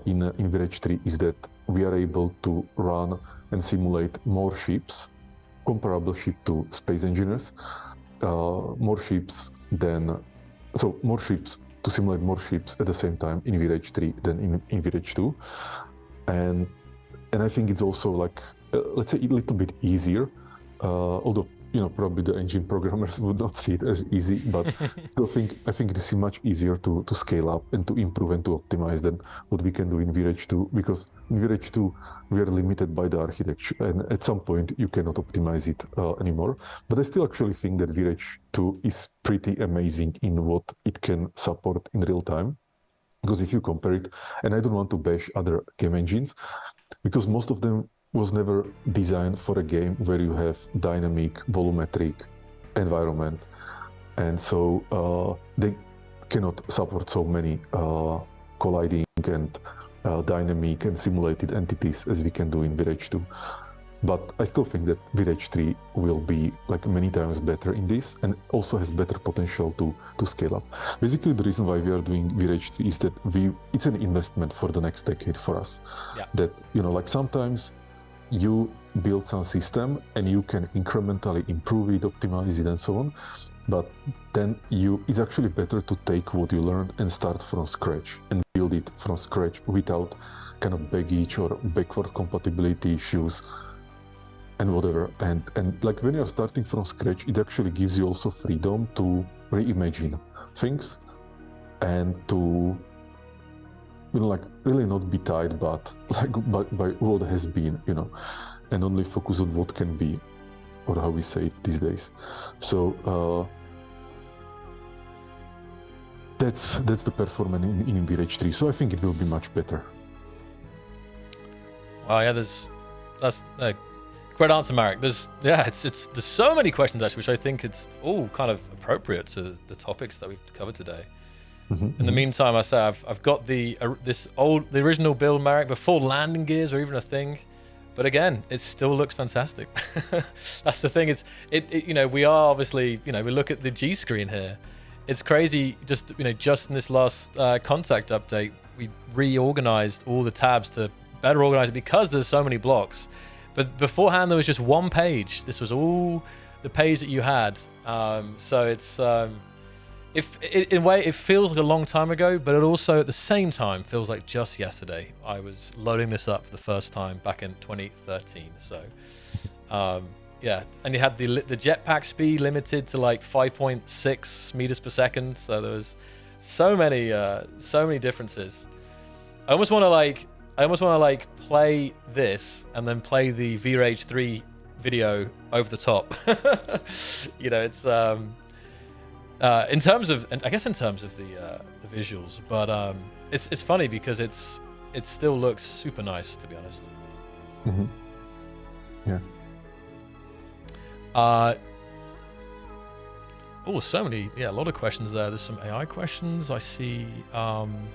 in Vrage 3 is that we are able to run and simulate more ships, comparable ship to Space Engineers, more ships to simulate more ships at the same time in Vrage 3 than in Vrage 2, and I think it's also like let's say a little bit easier, although probably the engine programmers would not see it as easy, but I think it is much easier to scale up and to improve and to optimize than what we can do in Vrage 2, because in Vrage 2 we are limited by the architecture, and at some point you cannot optimize it anymore. But I still actually think that Vrage 2 is pretty amazing in what it can support in real time, because if you compare it, and I don't want to bash other game engines, because most of them was never designed for a game where you have dynamic, volumetric environment, and so they cannot support so many colliding and dynamic and simulated entities as we can do in Vrage 2. But I still think that Vrage 3 will be like many times better in this, and also has better potential to scale up. Basically, the reason why we are doing Vrage 3 is that it's an investment for the next decade for us. Yeah. That like sometimes you build some system and you can incrementally improve it, optimize it, and so on. But then it's actually better to take what you learned and start from scratch and build it from scratch without kind of baggage or backward compatibility issues and whatever. And like when you're starting from scratch, it actually gives you also freedom to reimagine things and to like really not be tied but like by what has been, and only focus on what can be, or how we say it these days. So that's the performance in Vrage 3. So I think it will be much better. Wow, yeah, that's a great answer, Marek. There's so many questions actually, which I think it's all kind of appropriate to the topics that we've covered today. In the meantime, I say I've got the original build, Marek, before landing gears were even a thing. But again, it still looks fantastic. That's the thing. We are obviously, we look at the G screen here. It's crazy. Just in this last contact update, we reorganized all the tabs to better organize it because there's so many blocks. But beforehand, there was just one page. This was all the page that you had. So it's in a way, it feels like a long time ago, but it also at the same time feels like just yesterday. I was loading this up for the first time back in 2013. So yeah, and you had the jetpack speed limited to like 5.6 meters per second. So there was so many differences. I almost want to play this and then play the Vrage 3 video over the top. It's in terms of the visuals, but it's funny because it still looks super nice, to be honest. Yeah. So many, a lot of questions there. There's some AI questions I see. I'm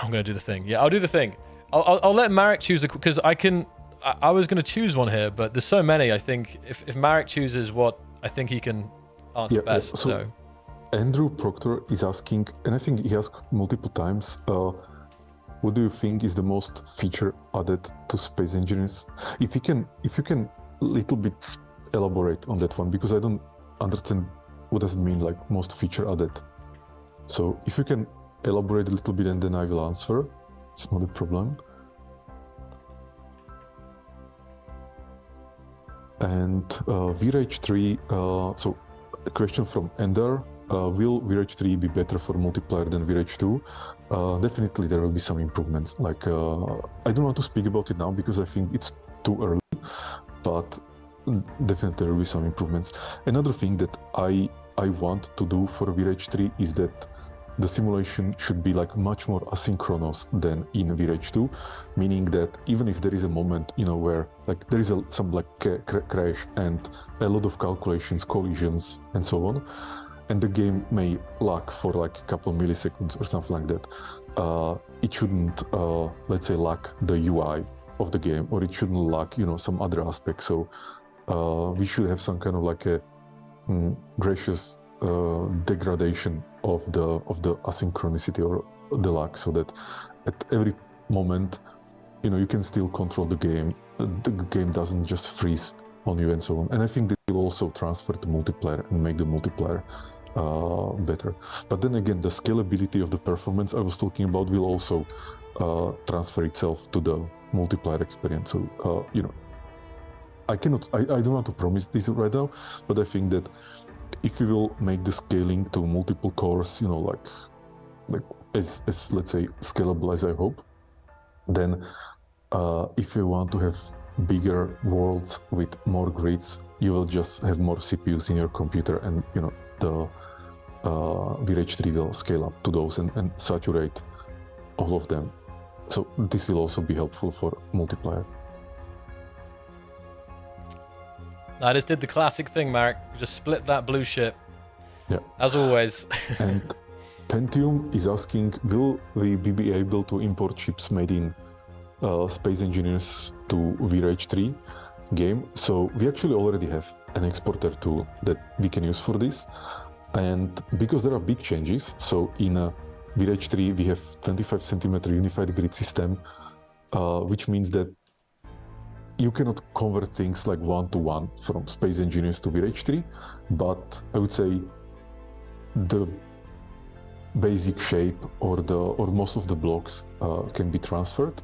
gonna do the thing. Yeah, I'll do the thing. I'll let Marek choose because I was gonna choose one here, but there's so many. I think if Marek chooses what I think he can answer best. So Andrew Proctor is asking, and I think he asked multiple times, what do you think is the most feature added to Space Engineers? If you can little bit elaborate on that one, because I don't understand what does it mean, like most feature added. So if you can elaborate a little bit and then I will answer. It's not a problem. And Vrage 3, so a question from Ender, will Vrage 3 be better for multiplayer than Vrage 2? Definitely there will be some improvements. Like I don't want to speak about it now because I think it's too early, but definitely there will be some improvements. Another thing that I want to do for Vrage 3 is that the simulation should be like much more asynchronous than in Vrage 2, meaning that even if there is a moment, where like there is some like crash and a lot of calculations, collisions, and so on, and the game may lag for like a couple milliseconds or something like that, it shouldn't, let's say, lag the UI of the game, or it shouldn't lag, some other aspect. So we should have some kind of like a gracious degradation of the asynchronicity or the lag, so that at every moment, you can still control the game. The game doesn't just freeze on you and so on. And I think this will also transfer to multiplayer and make the multiplayer better. But then again, the scalability of the performance I was talking about will also transfer itself to the multiplayer experience. So I don't want to promise this right now, but I think that if we will make the scaling to multiple cores, like as let's say scalable as I hope, then if you want to have bigger worlds with more grids, you will just have more CPUs in your computer, and the Vrage 3 will scale up to those and saturate all of them. So this will also be helpful for multiplayer. I just did the classic thing, Marek. Just split that blue ship. Yeah. As always. And Pentium is asking, will we be able to import chips made in Space Engineers to Vrage 3 game? So we actually already have an exporter tool that we can use for this. And because there are big changes, so in Vrage 3 we have 25 centimeter unified grid system, which means that you cannot convert things like one-to-one from Space Engineers to Vrage 3, but I would say the basic shape or most of the blocks can be transferred,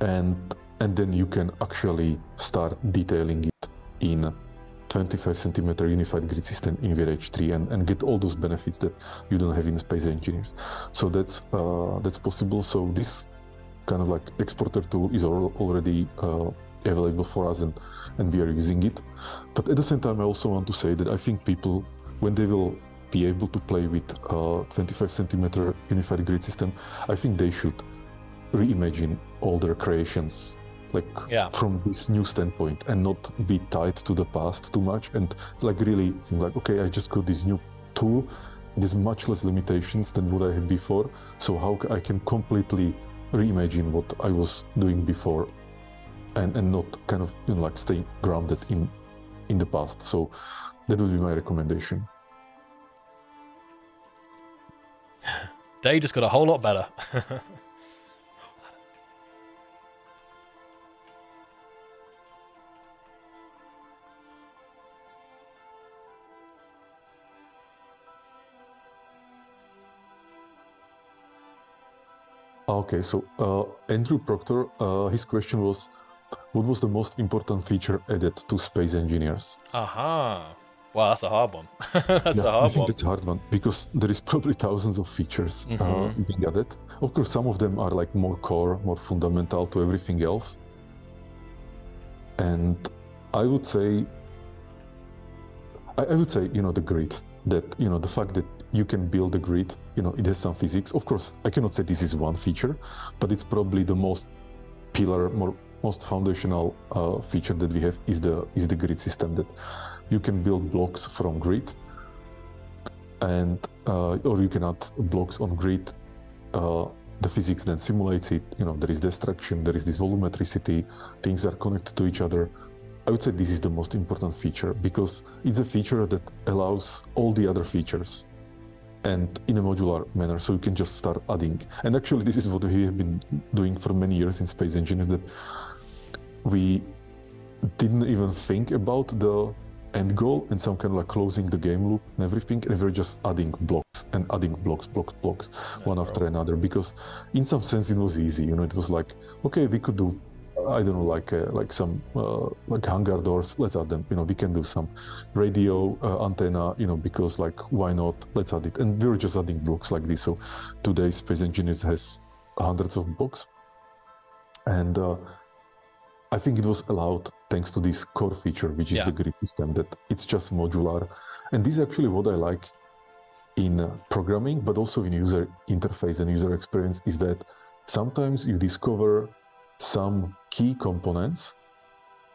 and then you can actually start detailing it in 25 centimeter unified grid system in Vrage 3 and get all those benefits that you don't have in Space Engineers. So that's possible. So this kind of like exporter tool is already available for us, and we are using it. But at the same time, I also want to say that I think people, when they will be able to play with 25 centimeter unified grid system, I think they should reimagine all their creations from this new standpoint and not be tied to the past too much, and like really think like, okay, I just got this new tool, there's much less limitations than what I had before, so how I can completely reimagine what I was doing before, and not kind of like stay grounded in the past. So that would be my recommendation. They just got a whole lot better. Okay, so Andrew Proctor, his question was, what was the most important feature added to Space Engineers? Aha. Wow, that's a hard one. That's a hard one. That's a hard one, because there is probably thousands of features being added. Of course, some of them are like more core, more fundamental to everything else. And I would say, the grid, that, the fact that you can build a grid, it has some physics. Of course, I cannot say this is one feature, but it's probably the most most foundational feature that we have is the grid system, that you can build blocks from grid, and or you can add blocks on grid. The physics then simulates it. There is destruction, there is this volumetricity, things are connected to each other. I would say this is the most important feature, because it's a feature that allows all the other features, and in a modular manner, so you can just start adding. And actually, this is what we have been doing for many years in Space Engineers, that we didn't even think about the end goal and some kind of like closing the game loop and everything, and we're just adding blocks and adding blocks, one after another, because in some sense it was easy. It was like, okay, we could do, I don't know, like some like hangar doors, let's add them. We can do some radio antenna, because like, why not, let's add it. And we were just adding blocks like this. So today Space Engineers has hundreds of blocks, and I think it was allowed thanks to this core feature, which is the grid system, that it's just modular. And this is actually what I like in programming, but also in user interface and user experience, is that sometimes you discover some key components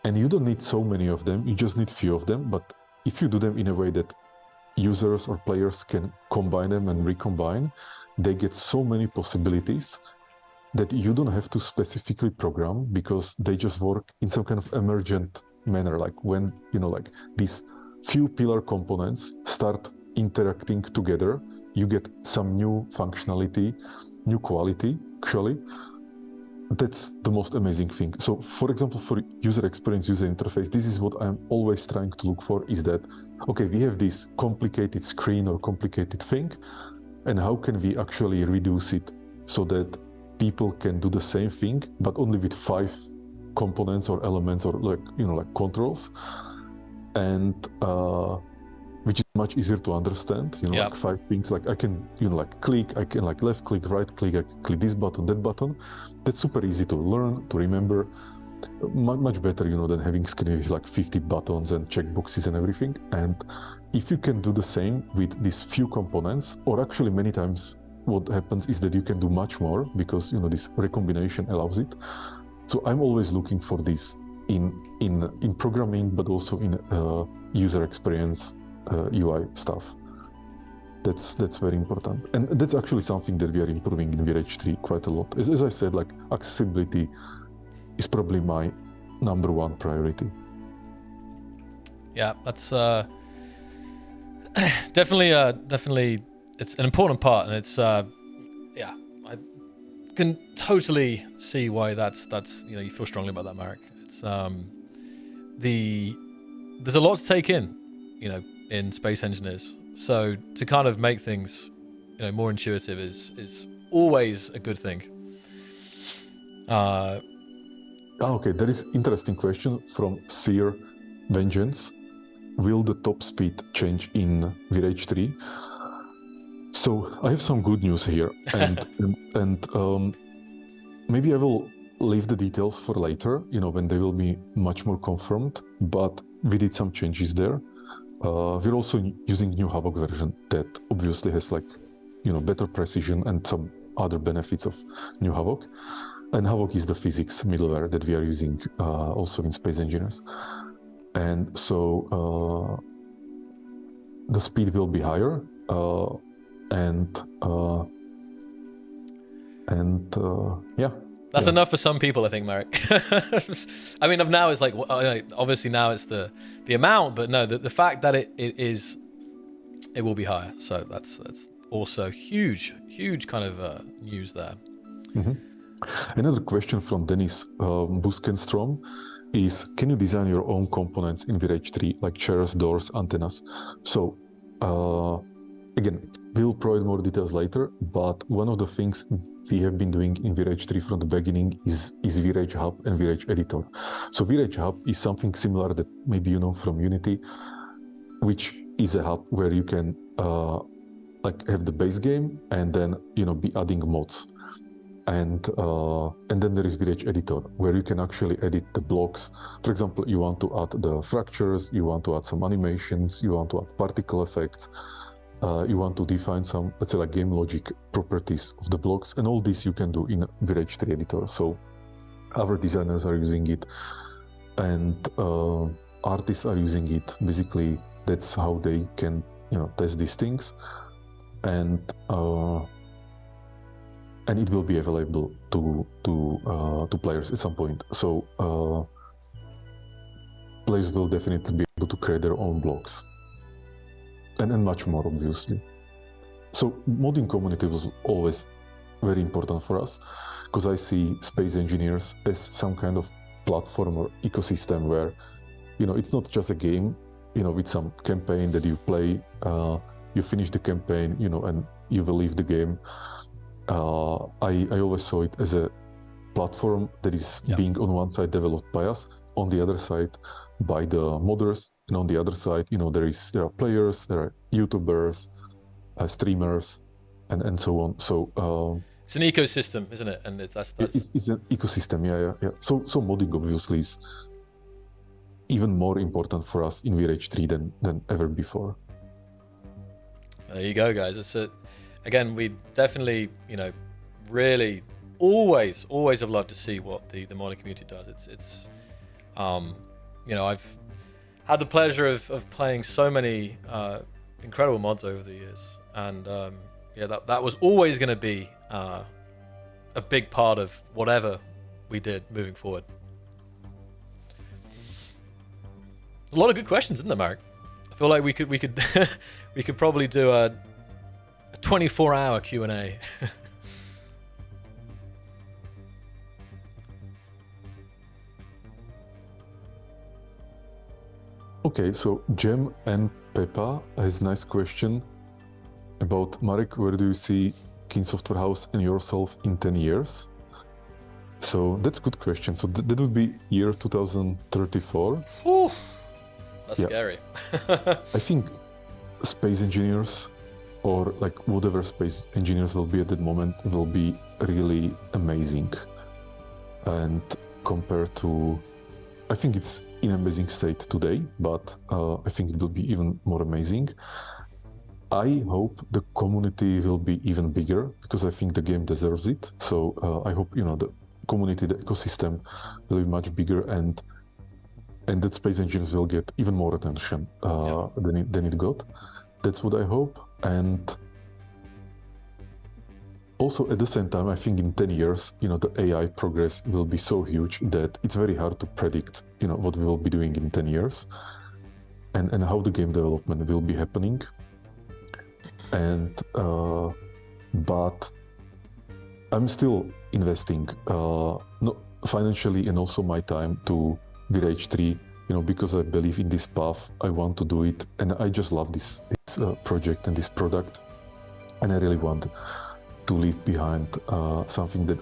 and you don't need so many of them, you just need few of them. But if you do them in a way that users or players can combine them and recombine, they get so many possibilities that you don't have to specifically program, because they just work in some kind of emergent manner. Like when, like these few pillar components start interacting together, you get some new functionality, new quality, actually. That's the most amazing thing. So for example, for user experience, user interface, this is what I'm always trying to look for, is that, okay, we have this complicated screen or complicated thing, and how can we actually reduce it so that people can do the same thing, but only with 5 components or elements or like controls, and which is much easier to understand, like 5 things. Like I can, click, I can left click, right click, I can click this button, that button. That's super easy to learn, to remember, much better, than having screen with like 50 buttons and checkboxes and everything. And if you can do the same with these few components, or actually many times what happens is that you can do much more, because this recombination allows it. So I'm always looking for this in programming, but also in user experience, UI stuff. That's very important, and that's actually something that we are improving in Vrage 3 quite a lot. As I said, like accessibility is probably my number 1 priority. Yeah, that's definitely it's an important part, and it's I can totally see why that's you feel strongly about that, Marek. It's there's a lot to take in, in Space Engineers. So to kind of make things, more intuitive is always a good thing. Okay, there is interesting question from Seer Vengeance. Will the top speed change in Vrage 3? So I have some good news here, and maybe I will leave the details for later, when they will be much more confirmed. But we did some changes there. We're also using new Havok version that obviously has better precision and some other benefits of new Havok. And Havok is the physics middleware that we are using also in Space Engineers. And so the speed will be higher, and yeah. That's enough for some people, I think, Marek. I mean, now it's like, obviously now it's the amount, but no, the fact that it will be higher. So that's also huge kind of news there. Mm-hmm. Another question from Dennis Buskenstrom is, can you design your own components in Vrage 3, like chairs, doors, antennas? So again, we'll provide more details later, but one of the things we have been doing in Vrage 3 from the beginning is Vrage Hub and Vrage Editor. So Vrage Hub is something similar that maybe you know from Unity, which is a hub where you can have the base game and then be adding mods. And then there is Vrage Editor, where you can actually edit the blocks. For example, you want to add the fractures, you want to add some animations, you want to add particle effects, you want to define some, let's say, like game logic properties of the blocks, and all this you can do in Vrage 3 Editor. So our designers are using it, and artists are using it. Basically, that's how they can test these things, and it will be available to players at some point. So players will definitely be able to create their own blocks, and much more, obviously. So modding community was always very important for us, because I see Space Engineers as some kind of platform or ecosystem where it's not just a game with some campaign that you play, you finish the campaign and you will leave the game. I always saw it as a platform that is being on one side developed by us, on the other side by the modders, and on the other side, there are players, there are YouTubers, streamers, and so on. So it's an ecosystem, isn't it? And it's an ecosystem, yeah. So modding obviously is even more important for us in Vrage 3 than ever before. There you go, guys. Again, we definitely, really always have loved to see what the modding community does. It's I've had the pleasure of playing so many incredible mods over the years, and that was always going to be a big part of whatever we did moving forward. A lot of good questions, isn't there, Marek? I feel like we could we could probably do a 24-hour Q&A. Okay, so Jem and Peppa has a nice question about Marek. Where do you see King Software House and yourself in 10 years? So that's a good question. So that would be year 2034. Ooh, that's scary. I think space engineers, or like whatever space engineers will be at that moment, will be really amazing. And compared to, I think it's in amazing state today, but I think it will be even more amazing. I hope the community will be even bigger, because I think the game deserves it. So I hope, the community, the ecosystem will be much bigger, and that space engineers will get even more attention than it got. That's what I hope. And also at the same time, I think in 10 years, the AI progress will be so huge that it's very hard to predict, what we will be doing in 10 years and how the game development will be happening. And, but I'm still investing financially and also my time to Vrage 3, because I believe in this path. I want to do it, and I just love this project and this product, and I really want to leave behind something that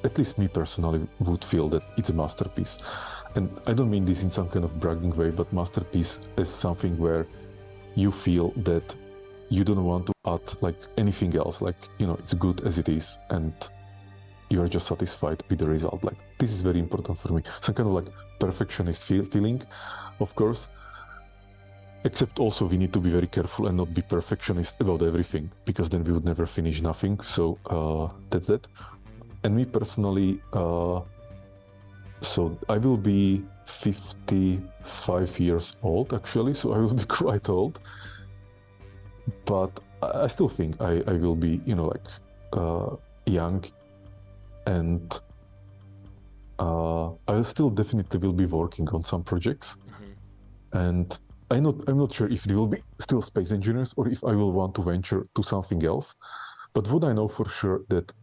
at least me personally, would feel that it's a masterpiece. And I don't mean this in some kind of bragging way, but masterpiece is something where you feel that you don't want to add like anything else, like, it's good as it is, and you are just satisfied with the result. Like, this is very important for me. Some kind of like perfectionist feeling, of course. Except also we need to be very careful and not be perfectionist about everything, because then we would never finish nothing. So that's that. And me personally, so I will be 55 years old actually, so I will be quite old. But I still think I will be, young, and I still definitely will be working on some projects. Mm-hmm. And I'm not sure if they will be still space engineers or if I will want to venture to something else. But what I know for sure that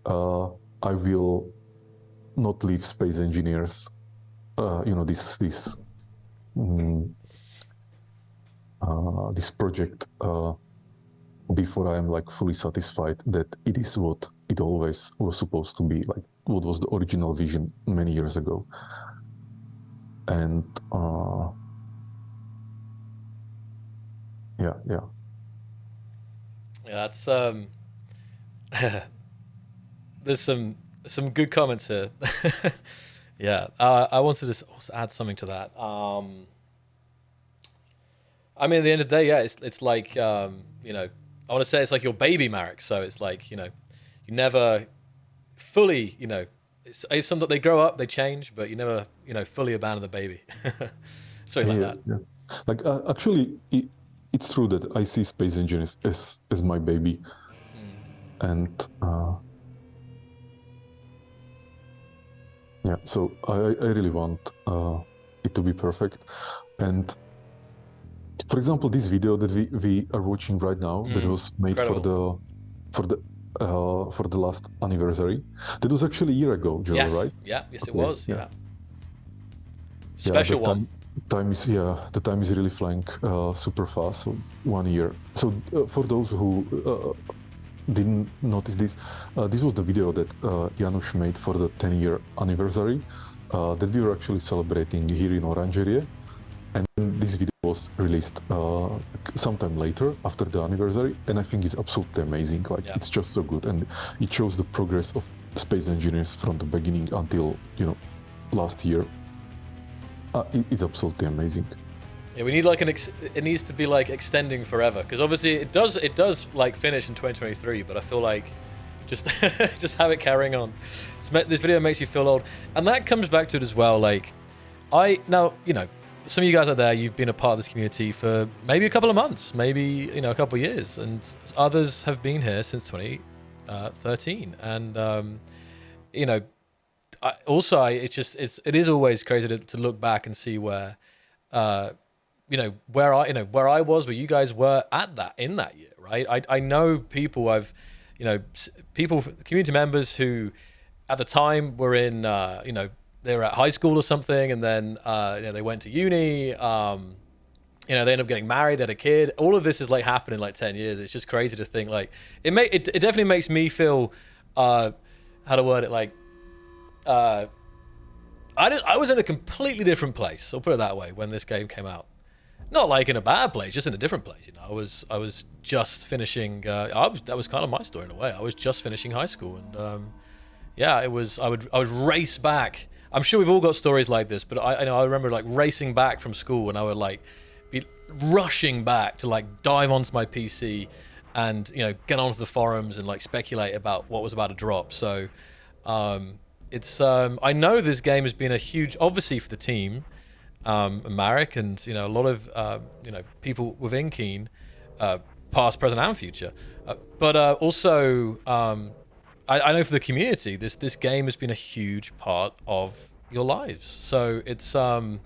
I will not leave space engineers, this project before I am like fully satisfied that it is what it always was supposed to be, like what was the original vision many years ago. And yeah, that's there's some good comments here. Yeah, I wanted to also add something to that. I mean, at the end of the day, yeah, it's like, I want to say it's like your baby, Marek. So it's like, you never fully, it's something that they grow up, they change, but you never, fully abandon the baby. Something like that. Yeah. Like, actually, it's true that I see space engineers as my baby. And yeah, so I really want it to be perfect. And for example, this video that we are watching right now, that was made incredible. for the last anniversary. That was actually a year ago, Joe, yes. right? Yeah, yes, okay. It was. Yeah. Special one. The time is really flying super fast. So 1 year. So for those who didn't notice this, this was the video that Janusz made for the 10-year anniversary that we were actually celebrating here in Orangerie. And this video was released sometime later after the anniversary, and I think it's absolutely amazing. Like, it's just so good, and it shows the progress of space engineers from the beginning until last year. It's absolutely amazing. Yeah, we need like it needs to be like extending forever, because obviously it does like finish in 2023, but I feel like just just have it carrying on. This video makes you feel old, and that comes back to it as well. Like now, you know, some of you guys out there, you've been a part of this community for maybe a couple of months, maybe, you know, a couple of years, and others have been here since 2013, and you know, it is always crazy to look back and see where you know, where I was, where you guys were in that year, right? I know people community members who at the time were in, you know, they were at high school or something, and then, you know, they went to uni, you know, they ended up getting married, they had a kid. All of this is like happened in like 10 years. It's just crazy to think, like, it definitely makes me feel, how to word it, like, I was in a completely different place, I'll put it that way, when this game came out. Not like in a bad place, just in a different place. You know, I was just finishing. That was kind of my story in a way. I was just finishing high school, and yeah, it was. I would race back. I'm sure we've all got stories like this, but I know I remember like racing back from school, and I would like be rushing back to like dive onto my PC, and, you know, get onto the forums and like speculate about what was about to drop. So it's I know this game has been a huge, obviously for the team. Marek and, you know, a lot of you know, people within Keen, past, present, and future, but also I know for the community, this game has been a huge part of your lives. So it's yeah,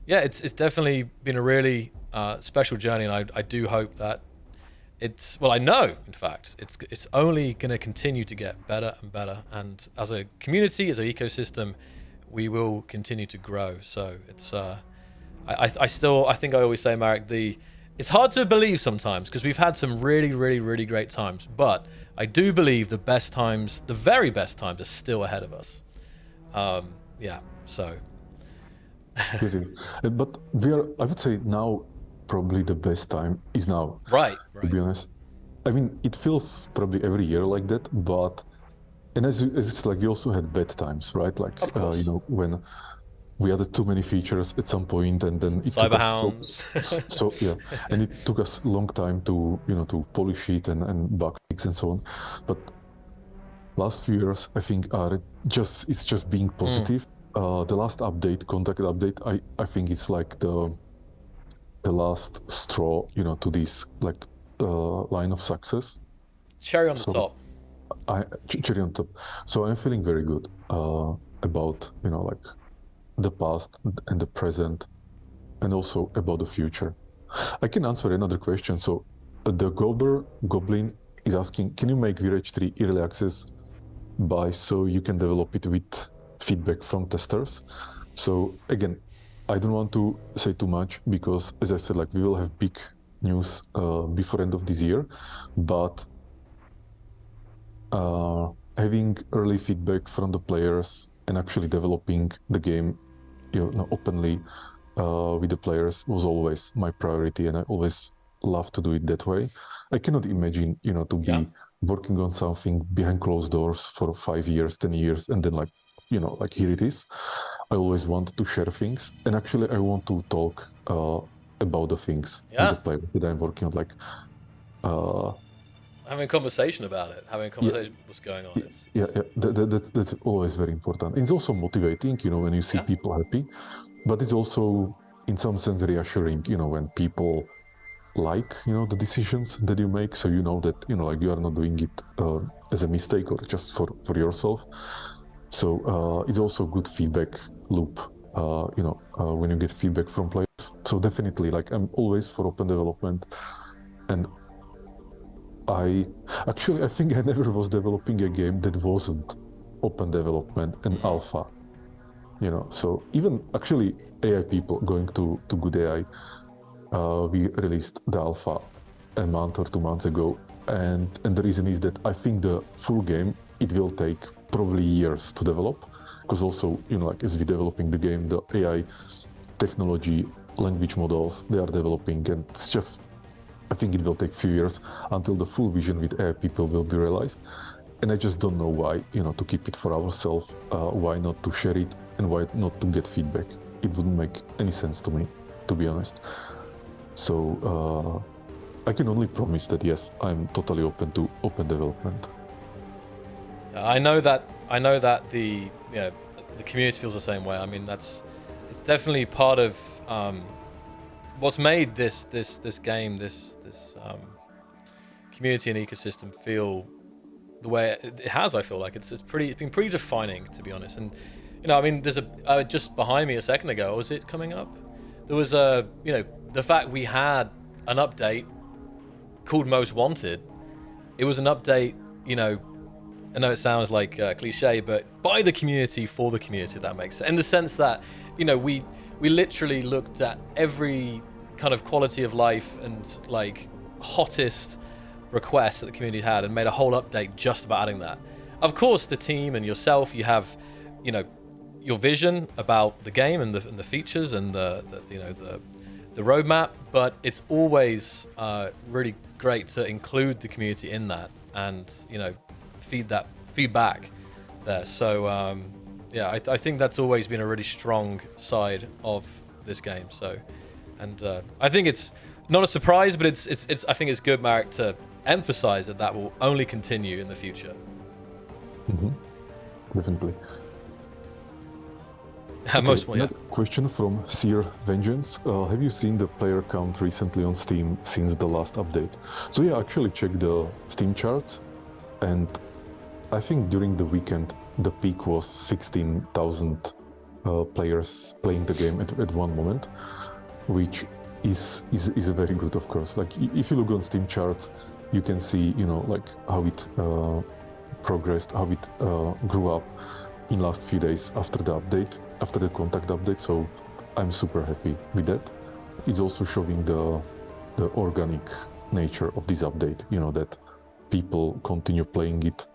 it's definitely been a really special journey, and I do hope that I know, in fact, it's only going to continue to get better and better, and as a community, as an ecosystem, we will continue to grow. So it's I think I always say, Marek, it's hard to believe sometimes, because we've had some really, really, really great times, but I do believe the best times, the very best times, are still ahead of us. Yeah, so This is, but I would say now probably the best time is now. Right. To be honest, I mean, it feels probably every year like that, but. And as it's like, you also had bad times, right? Like, you know, when we added too many features at some point, and then it took us so yeah, and it took us a long time to, you know, to polish it and bug fix and so on. But last few years, I think, it's just being positive. The last update, contact update, I think it's like the last straw, you know, to this like line of success. Cherry on the top. Cherry on top. So I'm feeling very good about, you know, like the past and the present, and also about the future. I can answer another question. So the Goblin is asking, can you make Vrage 3 early access so you can develop it with feedback from testers? So again, I don't want to say too much, because as I said, like, we will have big news before end of this year, but having early feedback from the players and actually developing the game, you know, openly with the players was always my priority, and I always love to do it that way. I cannot imagine, you know, to be working on something behind closed doors for 5 years, 10 years, and then, like, you know, like, here it is. I always want to share things, and actually I want to talk about the things with the players that I'm working on, like having a conversation about it, what's going on. That's always very important. It's also motivating, you know, when you see people happy, but it's also in some sense reassuring, you know, when people like, you know, the decisions that you make, so you know that, you know, like, you are not doing it as a mistake or just for yourself. So it's also good feedback loop, you know, when you get feedback from players. So definitely, like, I'm always for open development, and I think I never was developing a game that wasn't open development and alpha, you know. So even actually AI people going to good AI, we released the alpha a month or 2 months ago, and the reason is that I think the full game, it will take probably years to develop, because also, you know, like, as we're developing the game, the AI technology, language models, they are developing, and it's just, I think it will take a few years until the full vision with AI people will be realized. And I just don't know why, you know, to keep it for ourselves, why not to share it, and why not to get feedback. It wouldn't make any sense to me. to be honest. So I can only promise that yes, I'm totally open to open development. I know that the the community feels the same way. I mean, it's definitely part of what's made this game, this community and ecosystem feel the way it has. I feel like it's been pretty defining, to be honest. And I mean, there's just behind me a second ago, was it coming up? There was the fact we had an update called Most Wanted. It was an update, I know it sounds like cliche, but by the community for the community, if that makes sense. In the sense that, we literally looked at every kind of quality of life and like hottest requests that the community had and made a whole update just about adding that. Of course, the team and yourself, you have, your vision about the game and the features and the roadmap, but it's always really great to include the community in that and feedback there. So yeah, I think that's always been a really strong side of this game. So, and I think it's not a surprise, but it's I think it's good, Marek, to emphasize that will only continue in the future. Mm-hmm. Definitely. Okay, Question from Seer Vengeance. Have you seen the player count recently on Steam since the last update? So yeah, I actually checked the Steam charts, and I think during the weekend the peak was 16,000 players playing the game at one moment, which is very good, of course. Like if you look on Steam charts, you can see like how it progressed, how it grew up in last few days after the update, after the contact update. So I'm super happy with that. It's also showing the organic nature of this update, that people continue playing it,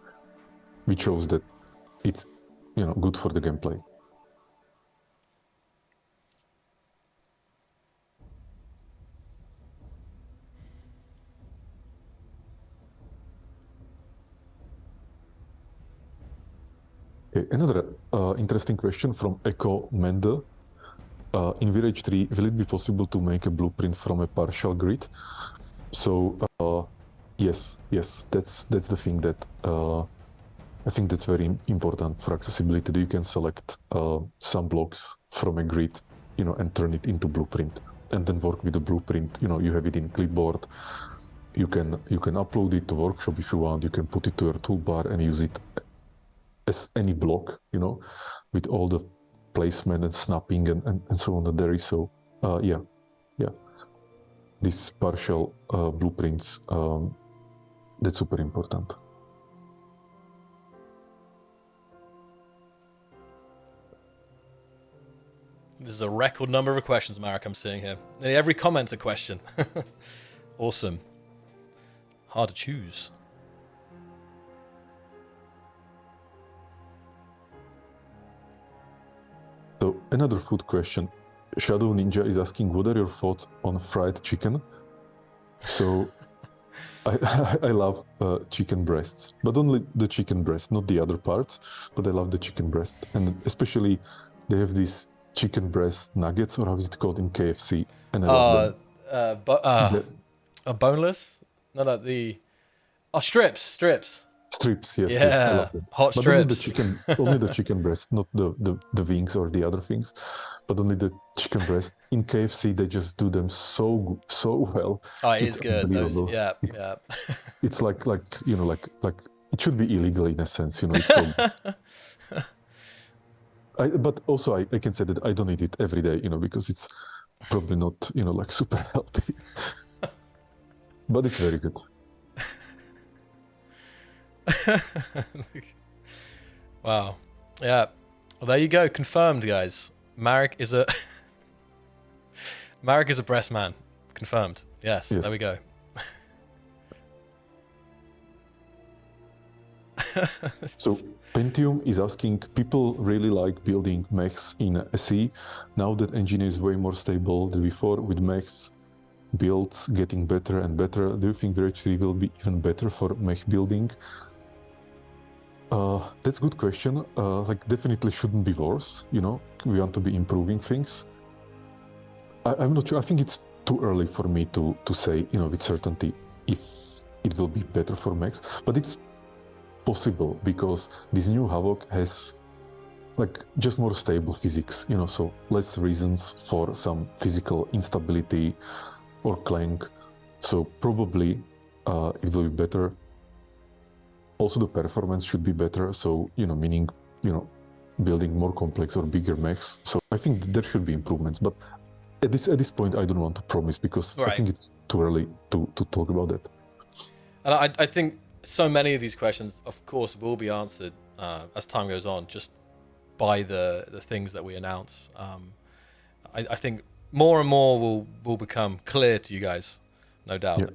which shows that it's good for the gameplay. Okay, another interesting question from Echo Mende. In Vrage 3, will it be possible to make a blueprint from a partial grid? So yes, that's the thing that I think that's very important for accessibility. That you can select some blocks from a grid, and turn it into blueprint, and then work with the blueprint. You have it in clipboard. You can upload it to Workshop if you want. You can put it to your toolbar and use it as any block, with all the placement and snapping and so on that there is. So yeah, these partial blueprints, that's super important. This is a record number of questions, Marek, I'm seeing here. Nearly every comment's a question. Awesome. Hard to choose. So another food question. Shadow Ninja is asking, what are your thoughts on fried chicken? So I love chicken breasts, but only the chicken breast, not the other parts, but I love the chicken breast. And especially they have these chicken breast nuggets, or how is it called, in KFC, and I love them. Boneless? No, strips. Strips, yes, Yeah, yes, I love them. hot But strips. only the chicken breast, not the wings or the other things, but only the chicken breast. In KFC, they just do them so well. Oh, it is good. Those, yeah. It's like it should be illegal in a sense, It's so. But also, I can say that I don't eat it every day, because it's probably not, like super healthy. But it's very good. Wow. Yeah. Well, there you go. Confirmed, guys. Marek is a breast man. Confirmed. Yes. There we go. So Pentium is asking, people really like building mechs in SE. Now that engine is way more stable than before, with mechs builds getting better and better, do you think Vrage 3 will be even better for mech building? That's a good question. Definitely shouldn't be worse, We want to be improving things. I'm not sure. I think it's too early for me to say, with certainty if it will be better for mechs, but it's possible because this new Havoc has just more stable physics, so less reasons for some physical instability or clank. So probably it will be better. Also, the performance should be better. So, meaning, building more complex or bigger mechs. So I think there should be improvements, but at this point, I don't want to promise because I think it's too early to talk about that. And I think so many of these questions, of course, will be answered as time goes on, just by the things that we announce. I think more and more will become clear to you guys, no doubt. Yeah.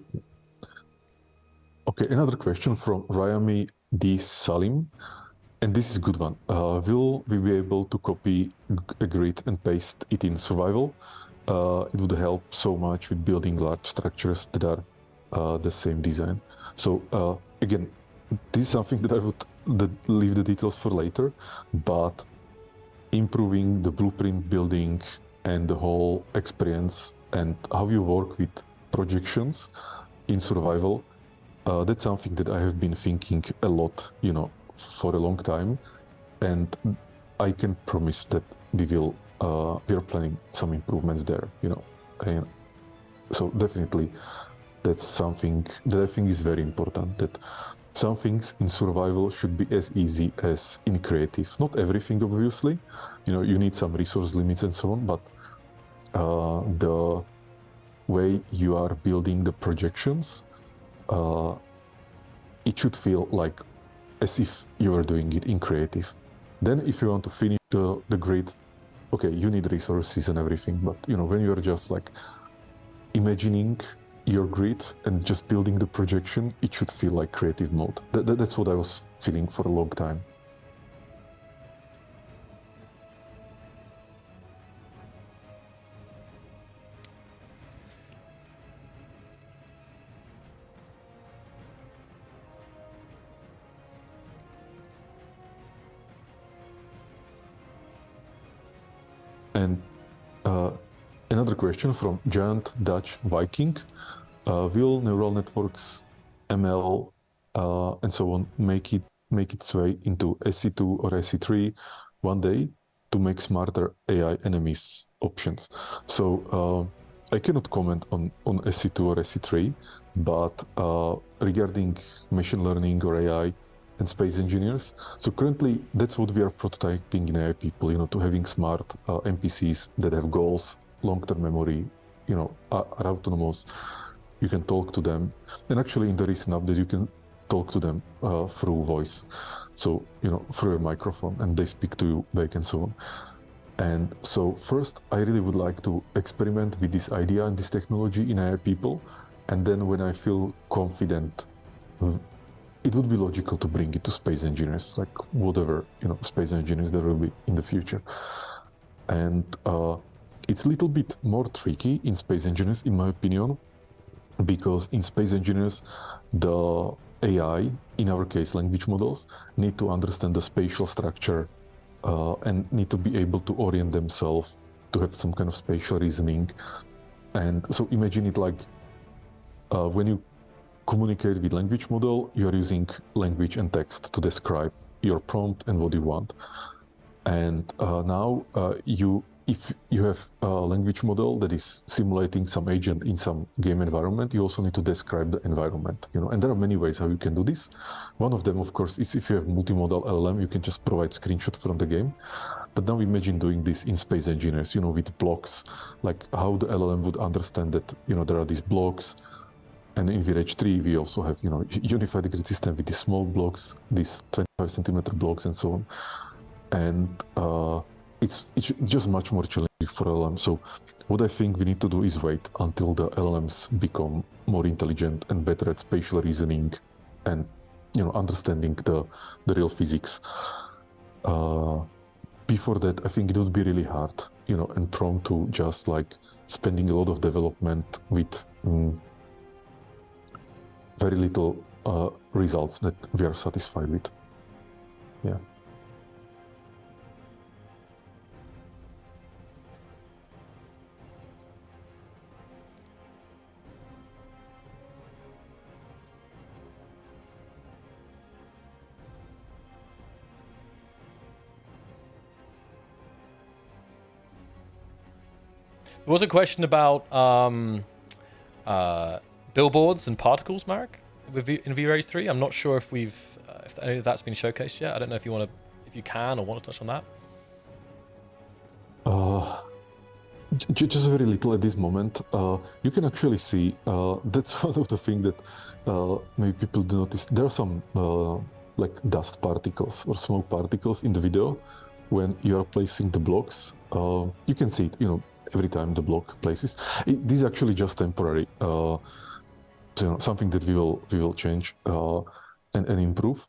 Okay, another question from Ryami D. Salim. And this is a good one. Will we be able to copy a grid and paste it in survival? It would help so much with building large structures that are the same design. So again, this is something that I would leave the details for later, but improving the blueprint building and the whole experience and how you work with projections in survival, that's something that I have been thinking a lot, for a long time, and I can promise that we are planning some improvements there, and so definitely that's something that I think is very important, that some things in survival should be as easy as in creative. Not everything, obviously, you need some resource limits and so on, but the way you are building the projections, it should feel like as if you were doing it in creative. Then if you want to finish the grid, okay, you need resources and everything, but when you're just imagining your grid and just building the projection, it should feel like creative mode. That's what I was feeling for a long time. And another question from Giant Dutch Viking. Will neural networks, ML, and so on make its way into SE2 or SE3 one day to make smarter AI enemies options? So I cannot comment on SE2 or SE3, but regarding machine learning or AI and space engineers, so currently that's what we are prototyping in AI people, to having smart NPCs that have goals, long-term memory, are autonomous. You can talk to them, and actually in the recent update you can talk to them through voice, so through a microphone, and they speak to you back and so on. And so first I really would like to experiment with this idea and this technology in AI people, and then when I feel confident, it would be logical to bring it to space engineers, whatever space engineers there will be in the future. And it's a little bit more tricky in space engineers, in my opinion, because in space engineers, the AI, in our case language models, need to understand the spatial structure and need to be able to orient themselves, to have some kind of spatial reasoning. And so imagine it like when you communicate with language model, you are using language and text to describe your prompt and what you want. And now if you have a language model that is simulating some agent in some game environment, you also need to describe the environment, and there are many ways how you can do this. One of them, of course, is if you have multimodal LLM, you can just provide screenshots from the game. But now imagine doing this in space engineers, with blocks, like how the LLM would understand that, there are these blocks. And in Vrage 3, we also have, unified grid system with these small blocks, these 25 centimeter blocks and so on. And it's just much more challenging for LLM. So what I think we need to do is wait until the LLMs become more intelligent and better at spatial reasoning and, understanding the real physics. Before that, I think it would be really hard, and prone to just spending a lot of development with very little results that we are satisfied with. Yeah. There was a question about billboards and particles, Marek, in Vrage 3. I'm not sure if if any of that's been showcased yet. I don't know if you can or want to touch on that. Just very little at this moment. You can actually see that's one of the things that maybe people do notice. There are some like dust particles or smoke particles in the video when you are placing the blocks. You can see it, every time the block places. This is actually just temporary. Something that we will change and improve.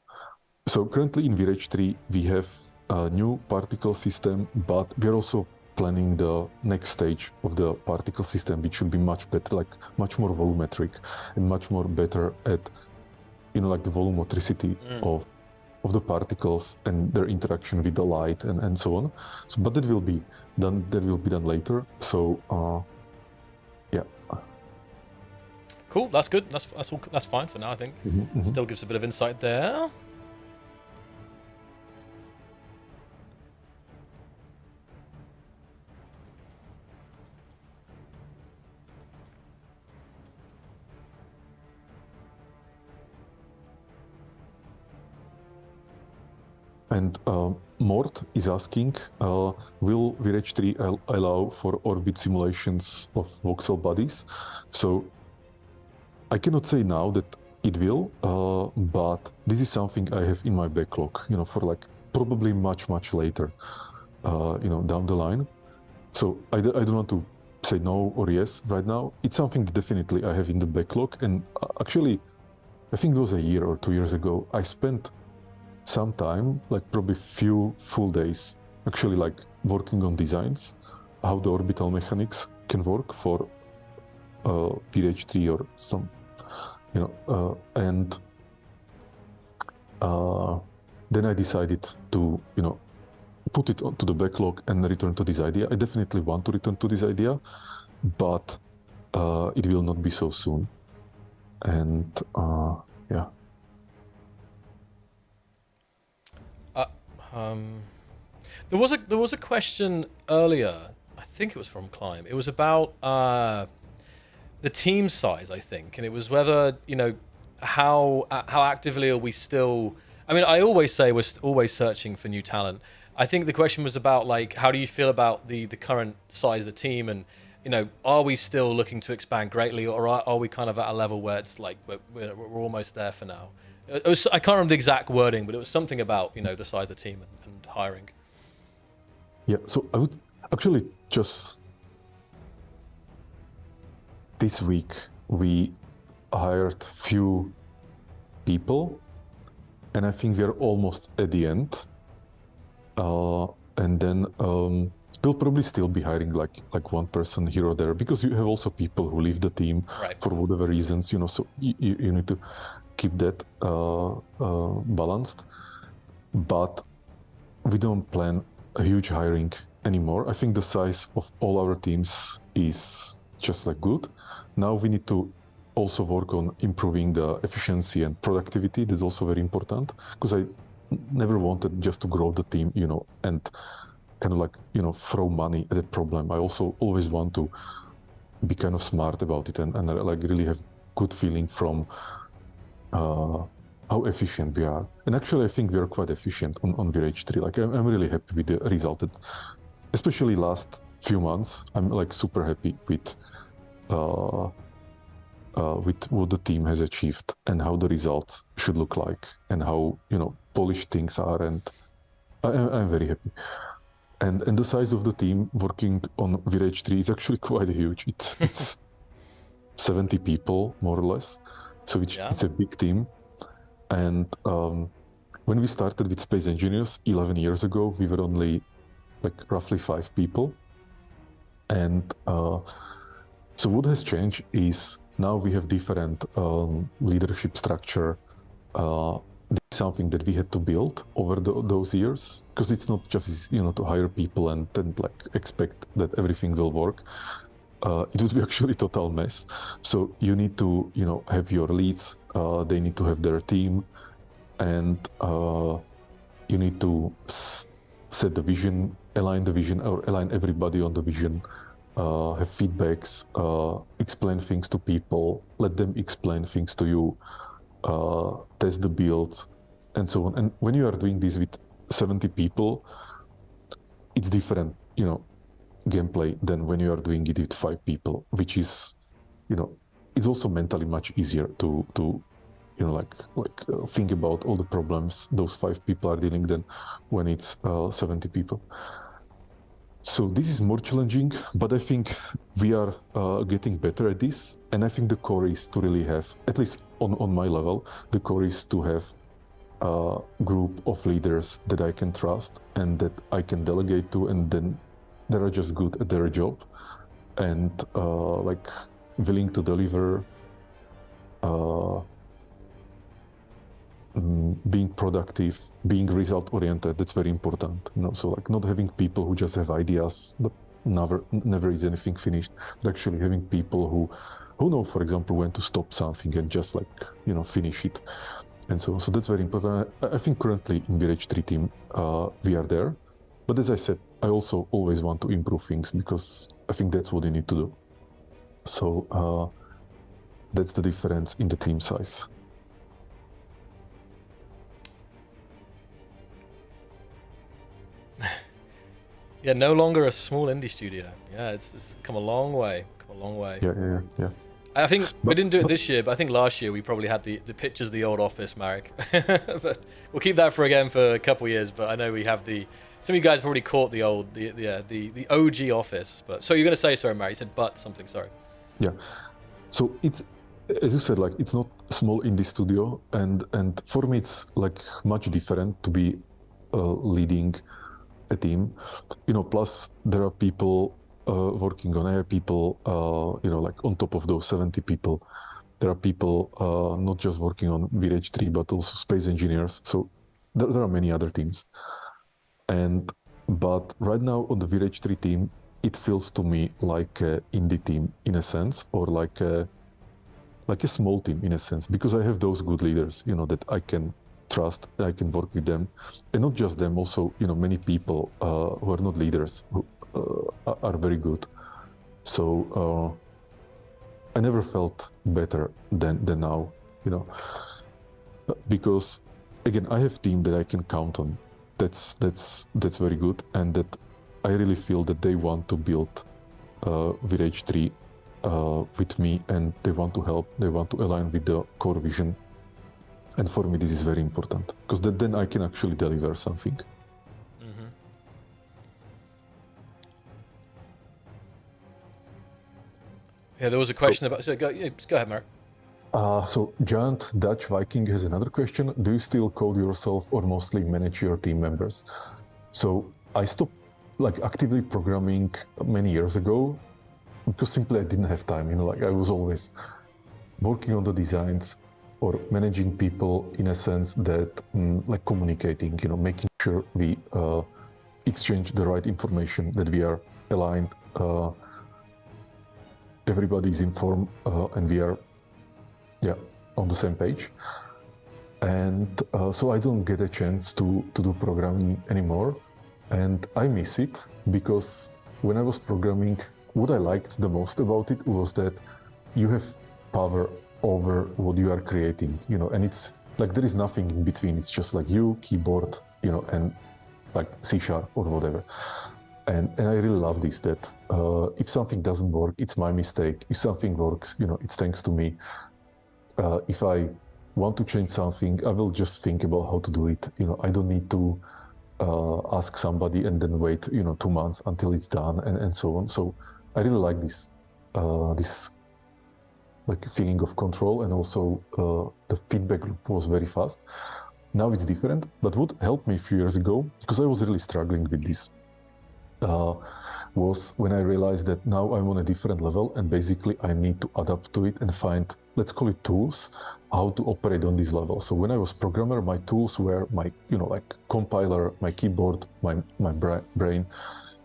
So currently in Vrage 3 we have a new particle system, but we are also planning the next stage of the particle system, which should be much better, like much more volumetric and much more better at, like the volumetricity of the particles and their interaction with the light and so on. So, but that will be done. That will be done later. So, yeah. Cool. That's good. That's fine for now. I think still gives a bit of insight there. And Mort is asking, will Vrage 3 allow for orbit simulations of voxel bodies? So I cannot say now that it will, but this is something I have in my backlog, for like probably much later, down the line. So I don't want to say no or yes right now. It's something that definitely I have in the backlog. And actually, I think it was a year or 2 years ago, I spent some time, like probably few full days, actually like working on designs, how the orbital mechanics can work for Vrage 3 or some, and then I decided to, put it onto the backlog and return to this idea. I definitely want to return to this idea, but it will not be so soon. And yeah. There was a question earlier. I think it was from Climb. It was about the team size, I think, and it was whether how actively are we still. I mean, I always say we're always searching for new talent. I think the question was about like how do you feel about the current size of the team, and are we still looking to expand greatly, or are we kind of at a level where it's like we're almost there for now? I can't remember the exact wording, but it was something about the size of the team and hiring. Yeah, so I would actually just this week we hired few people, and I think we are almost at the end. And then we'll probably still be hiring like one person here or there, because you have also people who leave the team for whatever reasons, so you need to keep that balanced. But we don't plan a huge hiring anymore. I think the size of all our teams is just like good. Now we need to also work on improving the efficiency and productivity. That's also very important, because I never wanted just to grow the team, and kind of like, throw money at a problem. I also always want to be kind of smart about it and like really have good feeling from how efficient we are. And actually, I think we are quite efficient on Vrage 3. Like, I'm really happy with the result. That, especially last few months, I'm like super happy with what the team has achieved and how the results should look like and how polished things are. And I'm very happy. And the size of the team working on Vrage 3 is actually quite huge. It's 70 people more or less. So it's a big team. And when we started with Space Engineers 11 years ago, we were only like roughly 5 people. And so what has changed is now we have different leadership structure. This is something that we had to build over those years, because it's not just to hire people and then like expect that everything will work. It would be actually a total mess. So you need to have your leads. They need to have their team, and you need to set the vision, align the vision, or align everybody on the vision. have feedbacks, explain things to people, let them explain things to you, test the builds, and so on. And when you are doing this with 70 people, it's different, gameplay than when you are doing it with 5 people, which is, it's also mentally much easier to think about all the problems those 5 people are dealing than when it's 70 people. So this is more challenging, but I think we are getting better at this. And I think the core is to really have, at least on my level, the core is to have a group of leaders that I can trust and that I can delegate to, and then they are just good at their job and willing to deliver, being productive, being result-oriented. That's very important. So not having people who just have ideas but never is anything finished, but actually having people who know, for example, when to stop something and just finish it. And so that's very important. I think currently in Vrage 3 team, we are there. But as I said, I also always want to improve things because I think that's what you need to do. So that's the difference in the team size. Yeah, no longer a small indie studio. Yeah, it's come a long way. Yeah. I think we didn't do it this year, but I think last year we probably had the pictures of the old office, Marek. But we'll keep that for a couple of years. But I know we have some of you guys probably caught the OG office. But so you're gonna say, sorry, Marek, you said but something, sorry. Yeah. So it's, as you said, it's not a small indie studio, and for me it's much different to be leading a team. Plus there are people working on AI, people on top of those 70 people. There are people not just working on Vrage 3 but also space engineers. So there are many other teams. But right now on the Vrage 3 team, it feels to me like an indie team in a sense, or like a small team in a sense, because I have those good leaders, that I can trust, I can work with them, and not just them, also, many people who are not leaders who are very good. So I never felt better than now, because again, I have a team that I can count on. That's very good, and that I really feel that they want to build Vrage 3 with me, and they want to help, they want to align with the core vision. And for me, this is very important, because then I can actually deliver something. Mm-hmm. Yeah, there was a question about... So go ahead, Mark. So Giant Dutch Viking has another question. Do you still code yourself or mostly manage your team members? So I stopped actively programming many years ago because simply I didn't have time. I was always working on the designs or managing people in a sense that communicating, making sure we exchange the right information, that we are aligned, everybody is informed, and we are on the same page. And so I don't get a chance to do programming anymore, and I miss it, because when I was programming, what I liked the most about it was that you have power over what you are creating, and it's there is nothing in between. It's just you, keyboard, and C# or whatever. And I really love this, that if something doesn't work, it's my mistake. If something works, it's thanks to me. If I want to change something, I will just think about how to do it. I don't need to ask somebody and then wait, 2 months until it's done, and so on. So I really like this feeling of control, and also the feedback loop was very fast. Now it's different, but what helped me a few years ago, because I was really struggling with this, was when I realized that now I'm on a different level, and basically I need to adapt to it and find, let's call it tools, how to operate on this level. So when I was programmer, my tools were my, compiler, my keyboard, my brain.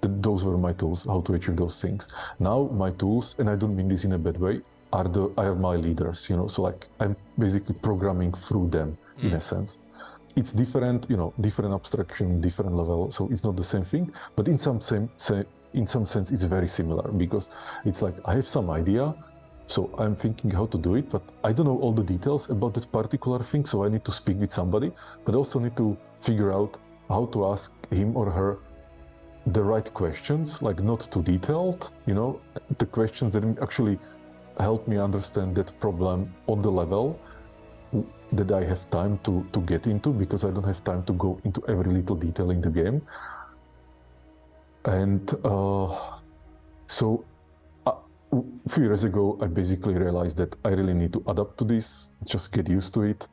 Those were my tools, how to achieve those things. Now my tools, and I don't mean this in a bad way, are my leaders, so I'm basically programming through them in a sense. It's different, different abstraction, different level, so it's not the same thing, but in some in some sense, it's very similar because it's like I have some idea, so I'm thinking how to do it, but I don't know all the details about that particular thing, so I need to speak with somebody, but also need to figure out how to ask him or her the right questions, like not too detailed, the questions that actually help me understand that problem on the level that I have time to get into, because I don't have time to go into every little detail in the game. And so a few years ago, I basically realized that I really need to adapt to this, just get used to it.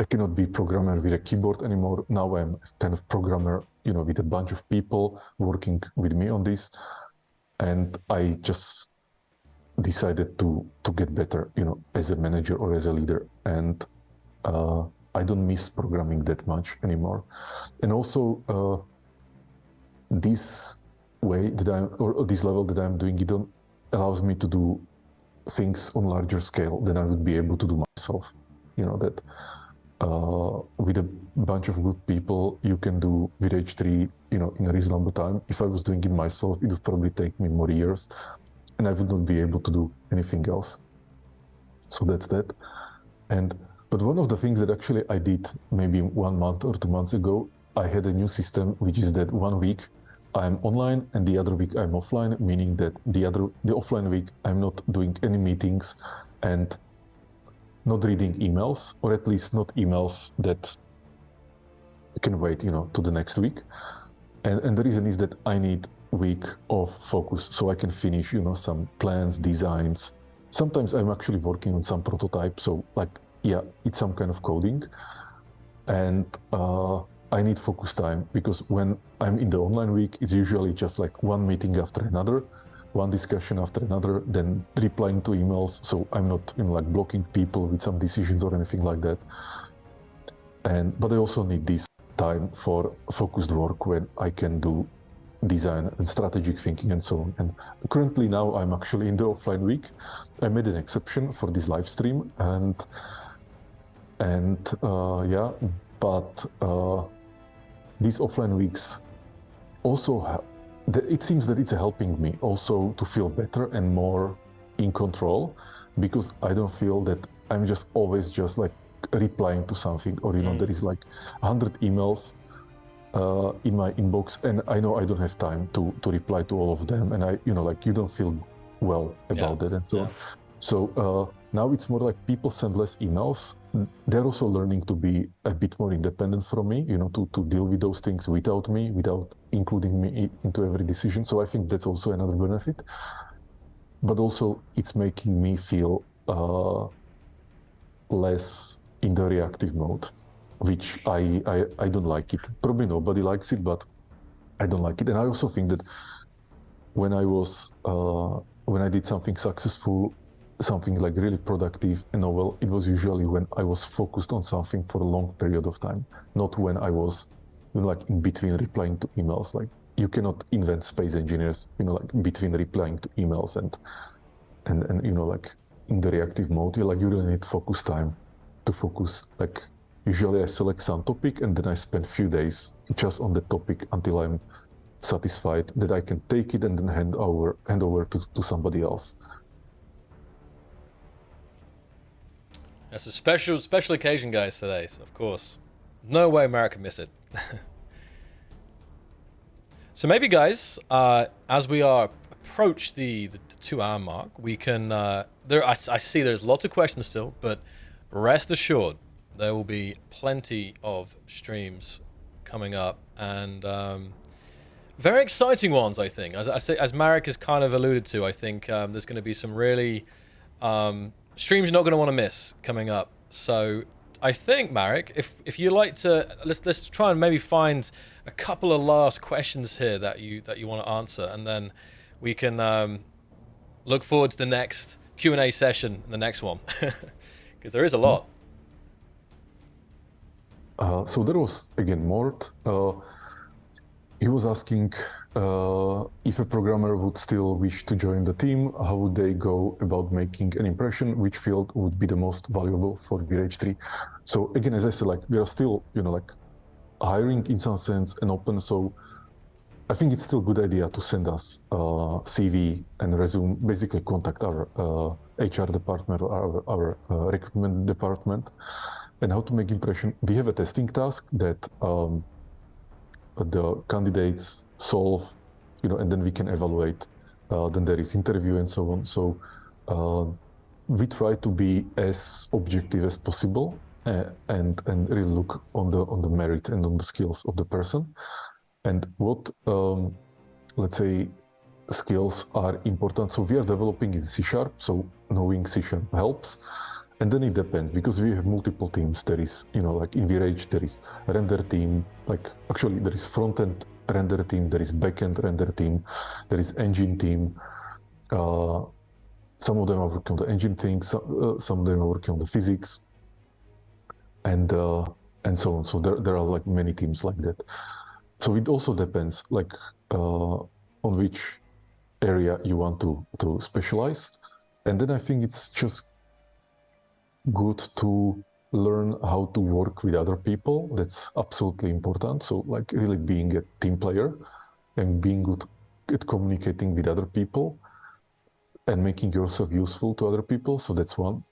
I cannot be programmer with a keyboard anymore. Now I'm kind of programmer, with a bunch of people working with me on this. And I just decided to get better, as a manager or as a leader. And I don't miss programming that much anymore. And also, this way that or this level that I'm doing it on allows me to do things on larger scale than I would be able to do myself. That with a bunch of good people, you can do Vrage 3, in a reasonable time. If I was doing it myself, it would probably take me more years, and I would not be able to do anything else. So that's that. But one of the things that actually I did maybe 1 month or 2 months ago, I had a new system, which is that 1 week I'm online and the other week I'm offline, meaning that the offline week I'm not doing any meetings and not reading emails, or at least not emails that can wait, to the next week. And the reason is that I need a week of focus so I can finish, some plans, designs. Sometimes I'm actually working on some prototype, so it's some kind of coding. And I need focus time, because when I'm in the online week, it's usually just like one meeting after another, one discussion after another, then replying to emails. So I'm not blocking people with some decisions or anything like that. But I also need this time for focused work when I can do design and strategic thinking and so on. And currently now I'm actually in the offline week. I made an exception for this live stream, but these offline weeks also it seems that it's helping me also to feel better and more in control, because I don't feel that I'm just always just like replying to something, or there is like 100 emails in my inbox, and I know I don't have time to reply to all of them, and you don't feel well about that and so on. So now it's more like people send less emails. They're also learning to be a bit more independent from me, to deal with those things without me, without including me into every decision. So I think that's also another benefit. But also it's making me feel less in the reactive mode, which I don't like it. Probably nobody likes it, but I don't like it. And I also think that when I did something successful, something like really productive and novel, it was usually when I was focused on something for a long period of time, not when I was in between replying to emails. Like, you cannot invent space engineers, between replying to emails and in the reactive mode. You really need focus time to focus. Like, usually I select some topic and then I spend few days just on the topic until I'm satisfied that I can take it and then hand over to somebody else. That's a special occasion, guys, today, so of course. No way Marek can miss it. So maybe, guys, as we approach the 2-hour mark, we can... I see there's lots of questions still, but rest assured, there will be plenty of streams coming up, and very exciting ones, I think. As Marek has kind of alluded to, I think there's going to be some really... streams you're not going to want to miss coming up. So I think, Marek, if you like to, let's try and maybe find a couple of last questions here that you want to answer, and then we can look forward to the next Q&A session, the next one, because there is a lot. So there was again Mort. He was asking if a programmer would still wish to join the team, how would they go about making an impression? Which field would be the most valuable for Vrage 3? So again, as I said, we are still, hiring in some sense and open. So I think it's still a good idea to send us CV and resume, basically contact our HR department or our recruitment department, and how to make impression. We have a testing task that the candidates solve, and then we can evaluate. Then there is interview and so on. So we try to be as objective as possible and really look on the merit and on the skills of the person. And what, let's say, skills are important. So we are developing in C#, so knowing C# helps. And then it depends, because we have multiple teams. There is, like in Vrage, there is render team, actually there is front-end render team, there is back-end render team, there is engine team. Some of them are working on the engine things, some of them are working on the physics, and so on. So there are like many teams like that. So it also depends, on which area you want to specialize. And then I think it's just good to learn how to work with other people. That's absolutely important. So really being a team player and being good at communicating with other people and making yourself useful to other people. So that's one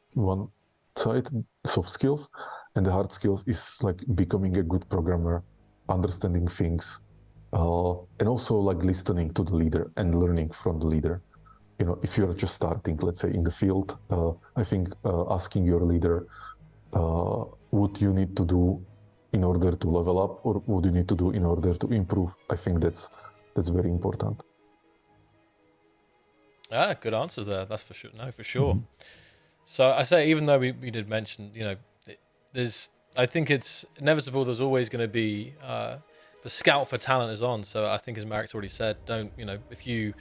side, soft skills. And the hard skills is becoming a good programmer, understanding things, and also listening to the leader and learning from the leader. If you're just starting, let's say in the field, I think asking your leader what you need to do in order to level up, or what you need to do in order to improve, I think that's very important. Good answers there. That's for sure. No, for sure. Mm-hmm. So I say, even though we did mention, I think it's inevitable. There's always going to be the scout for talent is on. So I think, as Marek's already said, if you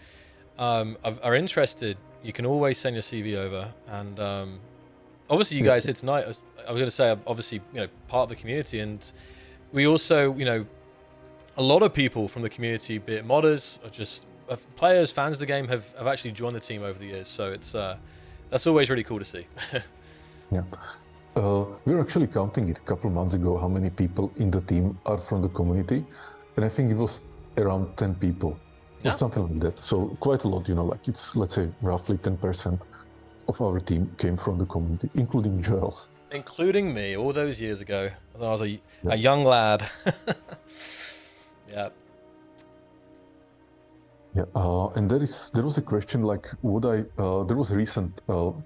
are interested, you can always send your CV over. And obviously, you guys here tonight, I was going to say, obviously, part of the community, and we also, a lot of people from the community, be it modders or just players, fans of the game, have actually joined the team over the years. So it's that's always really cool to see. Yeah. We were actually counting it a couple months ago, how many people in the team are from the community. And I think it was around 10 people or something like that. So quite a lot, it's, let's say, roughly 10% of our team came from the community, including Joel. Including me, all those years ago. I was a young lad. Yeah. Yeah, and there was a question there was a recent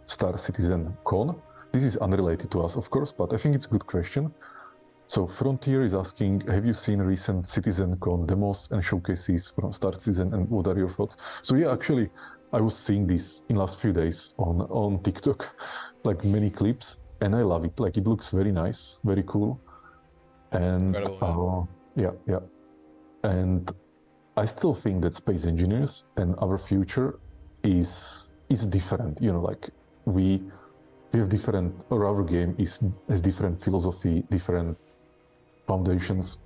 Star Citizen con. This is unrelated to us, of course, but I think it's a good question. So Frontier is asking, have you seen recent CitizenCon demos and showcases from Star Citizen, and what are your thoughts? So yeah, actually, I was seeing this in last few days on TikTok, many clips, and I love it. It looks very nice, very cool. And incredible, yeah. And I still think that space engineers and our future is different. We have different, or our game has different philosophy, different foundations.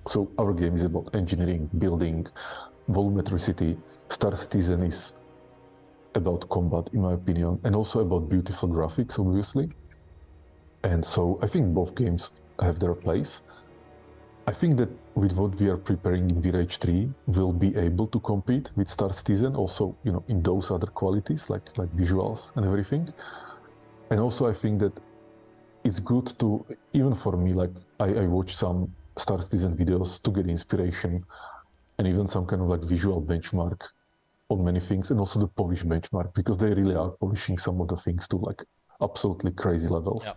So our game is about engineering, building, volumetricity. Star Citizen is about combat, in my opinion, and also about beautiful graphics, obviously. And so I think both games have their place. I think that with what we are preparing in Vrage 3, we'll be able to compete with Star Citizen also, in those other qualities, like visuals and everything. And also I think that it's good to, even for me, I watch some Star Citizen videos to get inspiration, and even some kind of visual benchmark on many things, and also the polish benchmark, because they really are polishing some of the things to absolutely crazy levels. Yeah.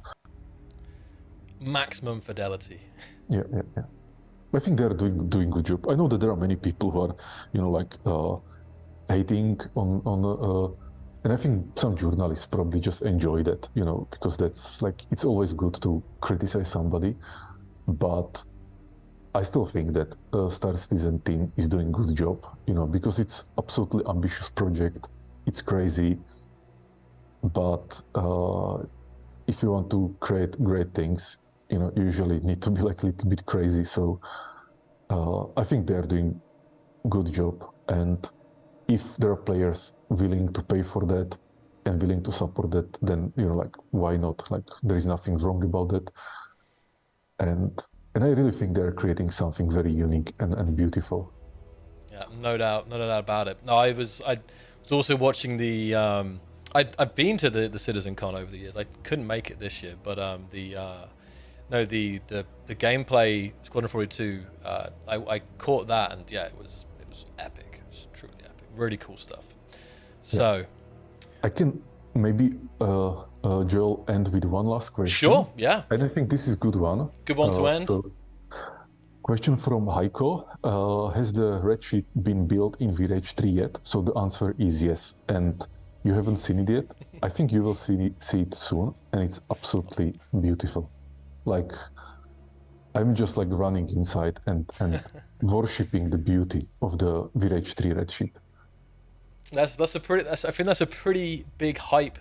Maximum fidelity. Yeah. I think they're doing good job. I know that there are many people who are, hating on and I think some journalists probably just enjoy that, because that's it's always good to criticize somebody. But I still think that Star Citizen team is doing good job, because it's absolutely ambitious project. It's crazy, but if you want to create great things, you usually need to be a little bit crazy. So I think they're doing good job, and if there are players willing to pay for that and willing to support that, then why not? There is nothing wrong about that. And I really think they're creating something very unique and beautiful. Yeah, Yeah, no doubt about it. No, I was also watching the I've been to the Citizen Con over the years. I couldn't make it this year, but the gameplay Squadron 42, I caught that, and yeah, it was epic. It was truly epic. Really cool stuff. So, yeah. I can maybe Joel end with one last question. Sure. Yeah. And I think this is a good one. Good one to end. So, question from Heiko: has the red ship been built in Vrage 3 yet? So the answer is yes, and you haven't seen it yet. I think you will see it soon, and it's absolutely beautiful. Like, I'm just like running inside and worshipping the beauty of the Vrage 3 red ship. I think that's a pretty big hype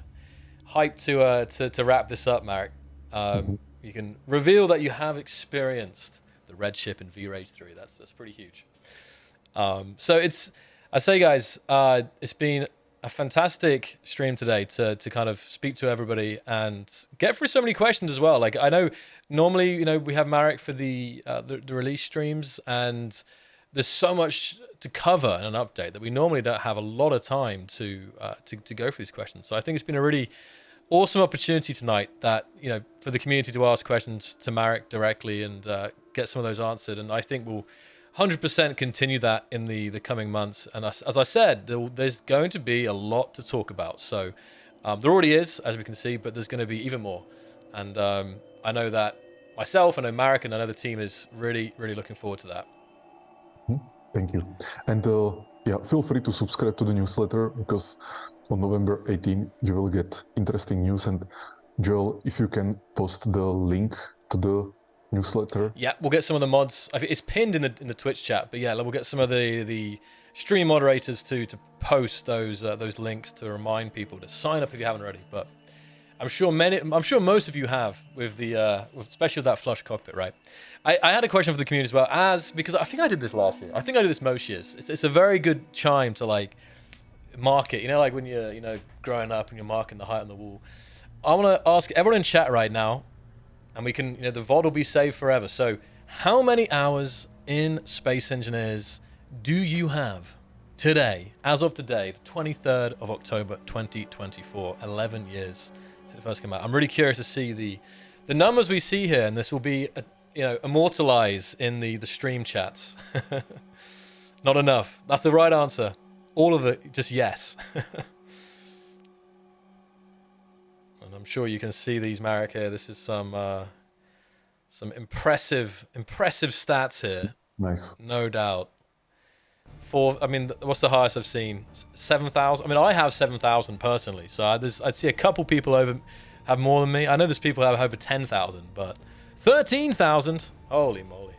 to wrap this up, Marek. You can reveal that you have experienced the red ship in Vrage 3. That's pretty huge. I say, guys, it's been a fantastic stream today to kind of speak to everybody and get through so many questions as well. Like, I know normally, you know, we have Marek for the release streams, and there's so much to cover in an update that we normally don't have a lot of time to go through these questions. So I think it's been a really awesome opportunity tonight that, you know, for the community to ask questions to Marek directly and get some of those answered. And I think we'll 100% continue that in the coming months. And as I said, there's going to be a lot to talk about. So there already is, as we can see, but there's going to be even more. And I know that myself, I know Marek, and I know the team is really, really looking forward to that. Thank you. And yeah, feel free to subscribe to the newsletter, because on November 18, you will get interesting news. And Joel, if you can post the link to the newsletter. Yeah, we'll get some of the mods. I think it's pinned in the Twitch chat, but yeah, we'll get some of the stream moderators to post those links to remind people to sign up if you haven't already. But I'm sure most of you have with especially with that flush cockpit, right? I had a question for the community as well, because I think I did this last year. I think I did this most years. It's a very good chime to like mark it. You know, like when you're growing up and you're marking the height on the wall. I want to ask everyone in chat right now, and we can, the VOD will be saved forever. So how many hours in Space Engineers do you have today, as of today, the 23rd of October, 2024, 11 years since it first came out? I'm really curious to see the numbers we see here, and this will be, immortalized in the stream chats. Not enough. That's the right answer. All of it, just yes. I'm sure you can see these, Marek, here. This is some impressive stats here. Nice. No doubt. What's the highest I've seen? 7,000. I mean, I have 7,000 personally. So I'd see a couple people have more than me. I know there's people who have over 10,000, but 13,000. Holy moly.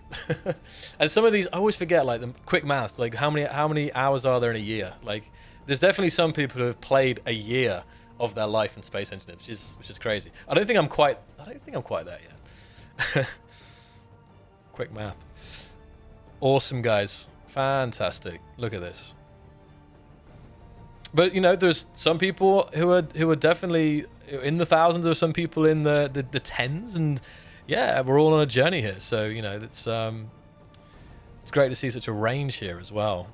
And some of these, I always forget, like the quick math, like how many hours are there in a year? Like, there's definitely some people who have played a year of their life in Space Engineering, which is crazy. I don't think I'm quite there yet. Quick math. Awesome, guys. Fantastic. Look at this. But there's some people who are definitely in the thousands, or some people in the tens, and yeah, we're all on a journey here. So it's great to see such a range here as well.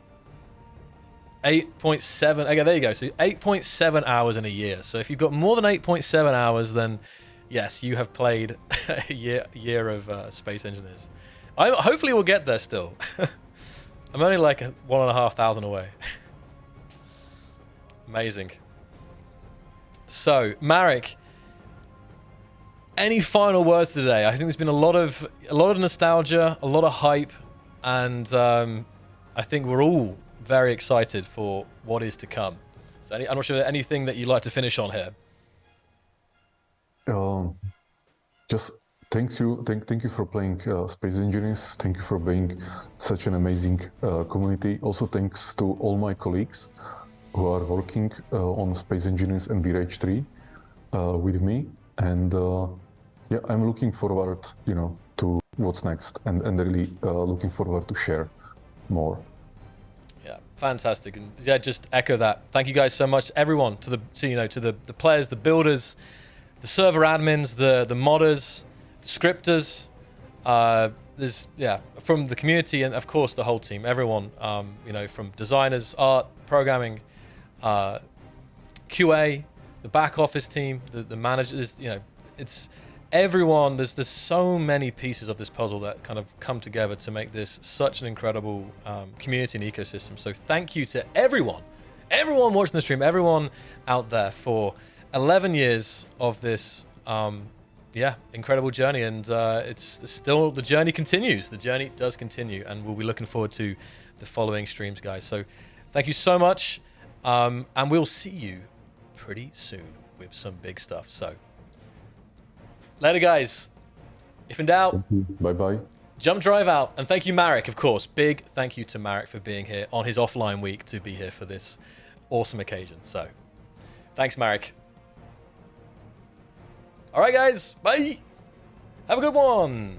8.7. Okay, there you go. So 8.7 hours in a year. So if you've got more than 8.7 hours, then yes, you have played a year of Space Engineers. Hopefully we'll get there still. I'm only like 1,500 away. Amazing. So, Marek, any final words today? I think there's been a lot of nostalgia, a lot of hype, and I think we're all very excited for what is to come. So I'm not sure anything that you'd like to finish on here. Just thank you for playing Space Engineers. Thank you for being such an amazing community. Also, thanks to all my colleagues who are working on Space Engineers and Vrage 3 with me. And yeah, I'm looking forward, to what's next, and really looking forward to share more. Yeah, fantastic. And yeah, just echo that. Thank you guys so much, everyone, to the players, the builders, the server admins, the modders, the scripters, There's from the community and of course the whole team, everyone, you know, from designers, art, programming, QA, the back office team, the managers, you know, it's everyone. There's so many pieces of this puzzle that kind of come together to make this such an incredible community and ecosystem. So thank you to everyone watching the stream, everyone out there for 11 years of this incredible journey. And it's still, the journey continues. The journey does continue, and we'll be looking forward to the following streams, guys. So thank you so much, and we'll see you pretty soon with some big stuff. So later, guys. If in doubt, bye bye. Jump drive out. And thank you, Marek, of course. Big thank you to Marek for being here on his offline week to be here for this awesome occasion. So thanks, Marek. All right, guys. Bye. Have a good one.